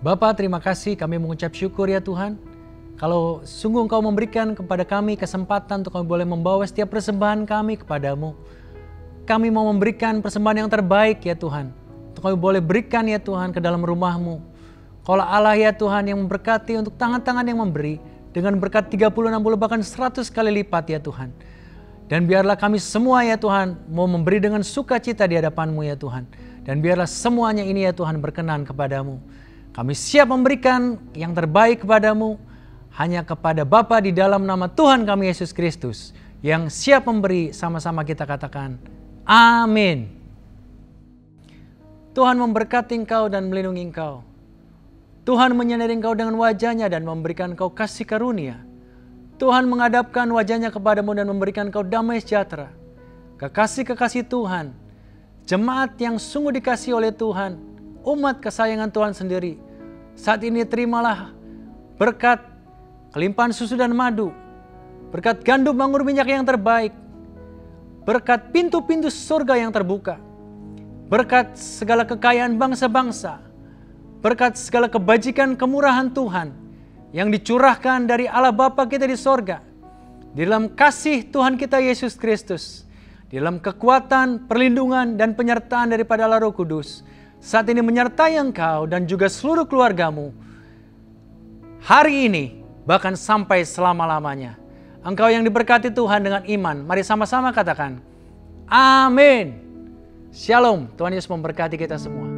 Bapa, terima kasih, kami mengucap syukur ya Tuhan. Kalau sungguh Engkau memberikan kepada kami kesempatan untuk kami boleh membawa setiap persembahan kami kepadamu. Kami mau memberikan persembahan yang terbaik ya Tuhan. Untuk kami boleh berikan ya Tuhan ke dalam rumah-Mu. Kalau Allah ya Tuhan yang memberkati untuk tangan-tangan yang memberi dengan berkat 30, 60 bahkan 100 kali lipat ya Tuhan. Dan biarlah kami semua ya Tuhan mau memberi dengan sukacita di hadapan-Mu ya Tuhan. Dan biarlah semuanya ini ya Tuhan berkenan kepadamu. Kami siap memberikan yang terbaik kepadamu hanya kepada Bapa di dalam nama Tuhan kami Yesus Kristus. Yang siap memberi, sama-sama kita katakan amin. Tuhan memberkati engkau dan melindungi engkau. Tuhan menyinari engkau dengan wajah-Nya dan memberikan engkau kasih karunia. Tuhan menghadapkan wajahnya kepadamu dan memberikan kau damai sejahtera. Kekasih-kekasih Tuhan, jemaat yang sungguh dikasihi oleh Tuhan, umat kesayangan Tuhan sendiri, saat ini terimalah berkat kelimpahan susu dan madu, berkat gandum anggur minyak yang terbaik, berkat pintu-pintu surga yang terbuka, berkat segala kekayaan bangsa-bangsa, berkat segala kebajikan kemurahan Tuhan yang dicurahkan dari Allah Bapa kita di sorga, di dalam kasih Tuhan kita Yesus Kristus, di dalam kekuatan, perlindungan, dan penyertaan daripada Allah Roh Kudus, saat ini menyertai engkau dan juga seluruh keluargamu, hari ini, bahkan sampai selama-lamanya. Engkau yang diberkati Tuhan dengan iman, mari sama-sama katakan, amin. Shalom, Tuhan Yesus memberkati kita semua.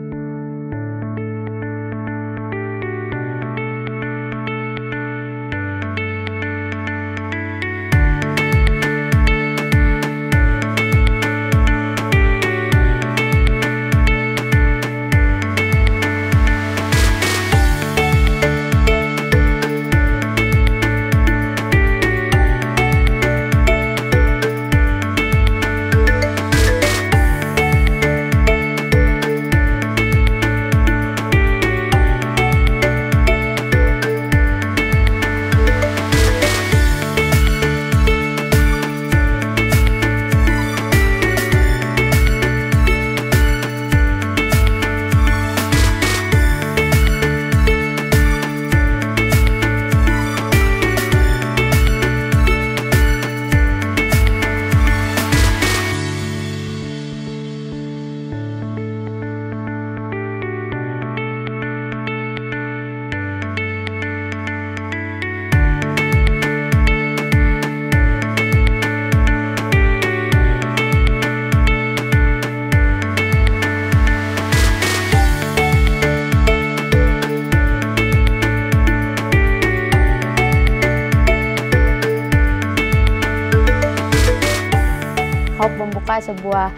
Membuka sebuah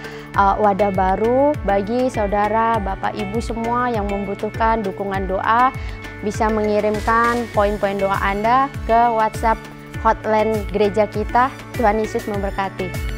wadah baru bagi saudara, Bapak, Ibu semua yang membutuhkan dukungan doa, bisa mengirimkan poin-poin doa Anda ke WhatsApp hotline gereja kita. Tuhan Yesus memberkati.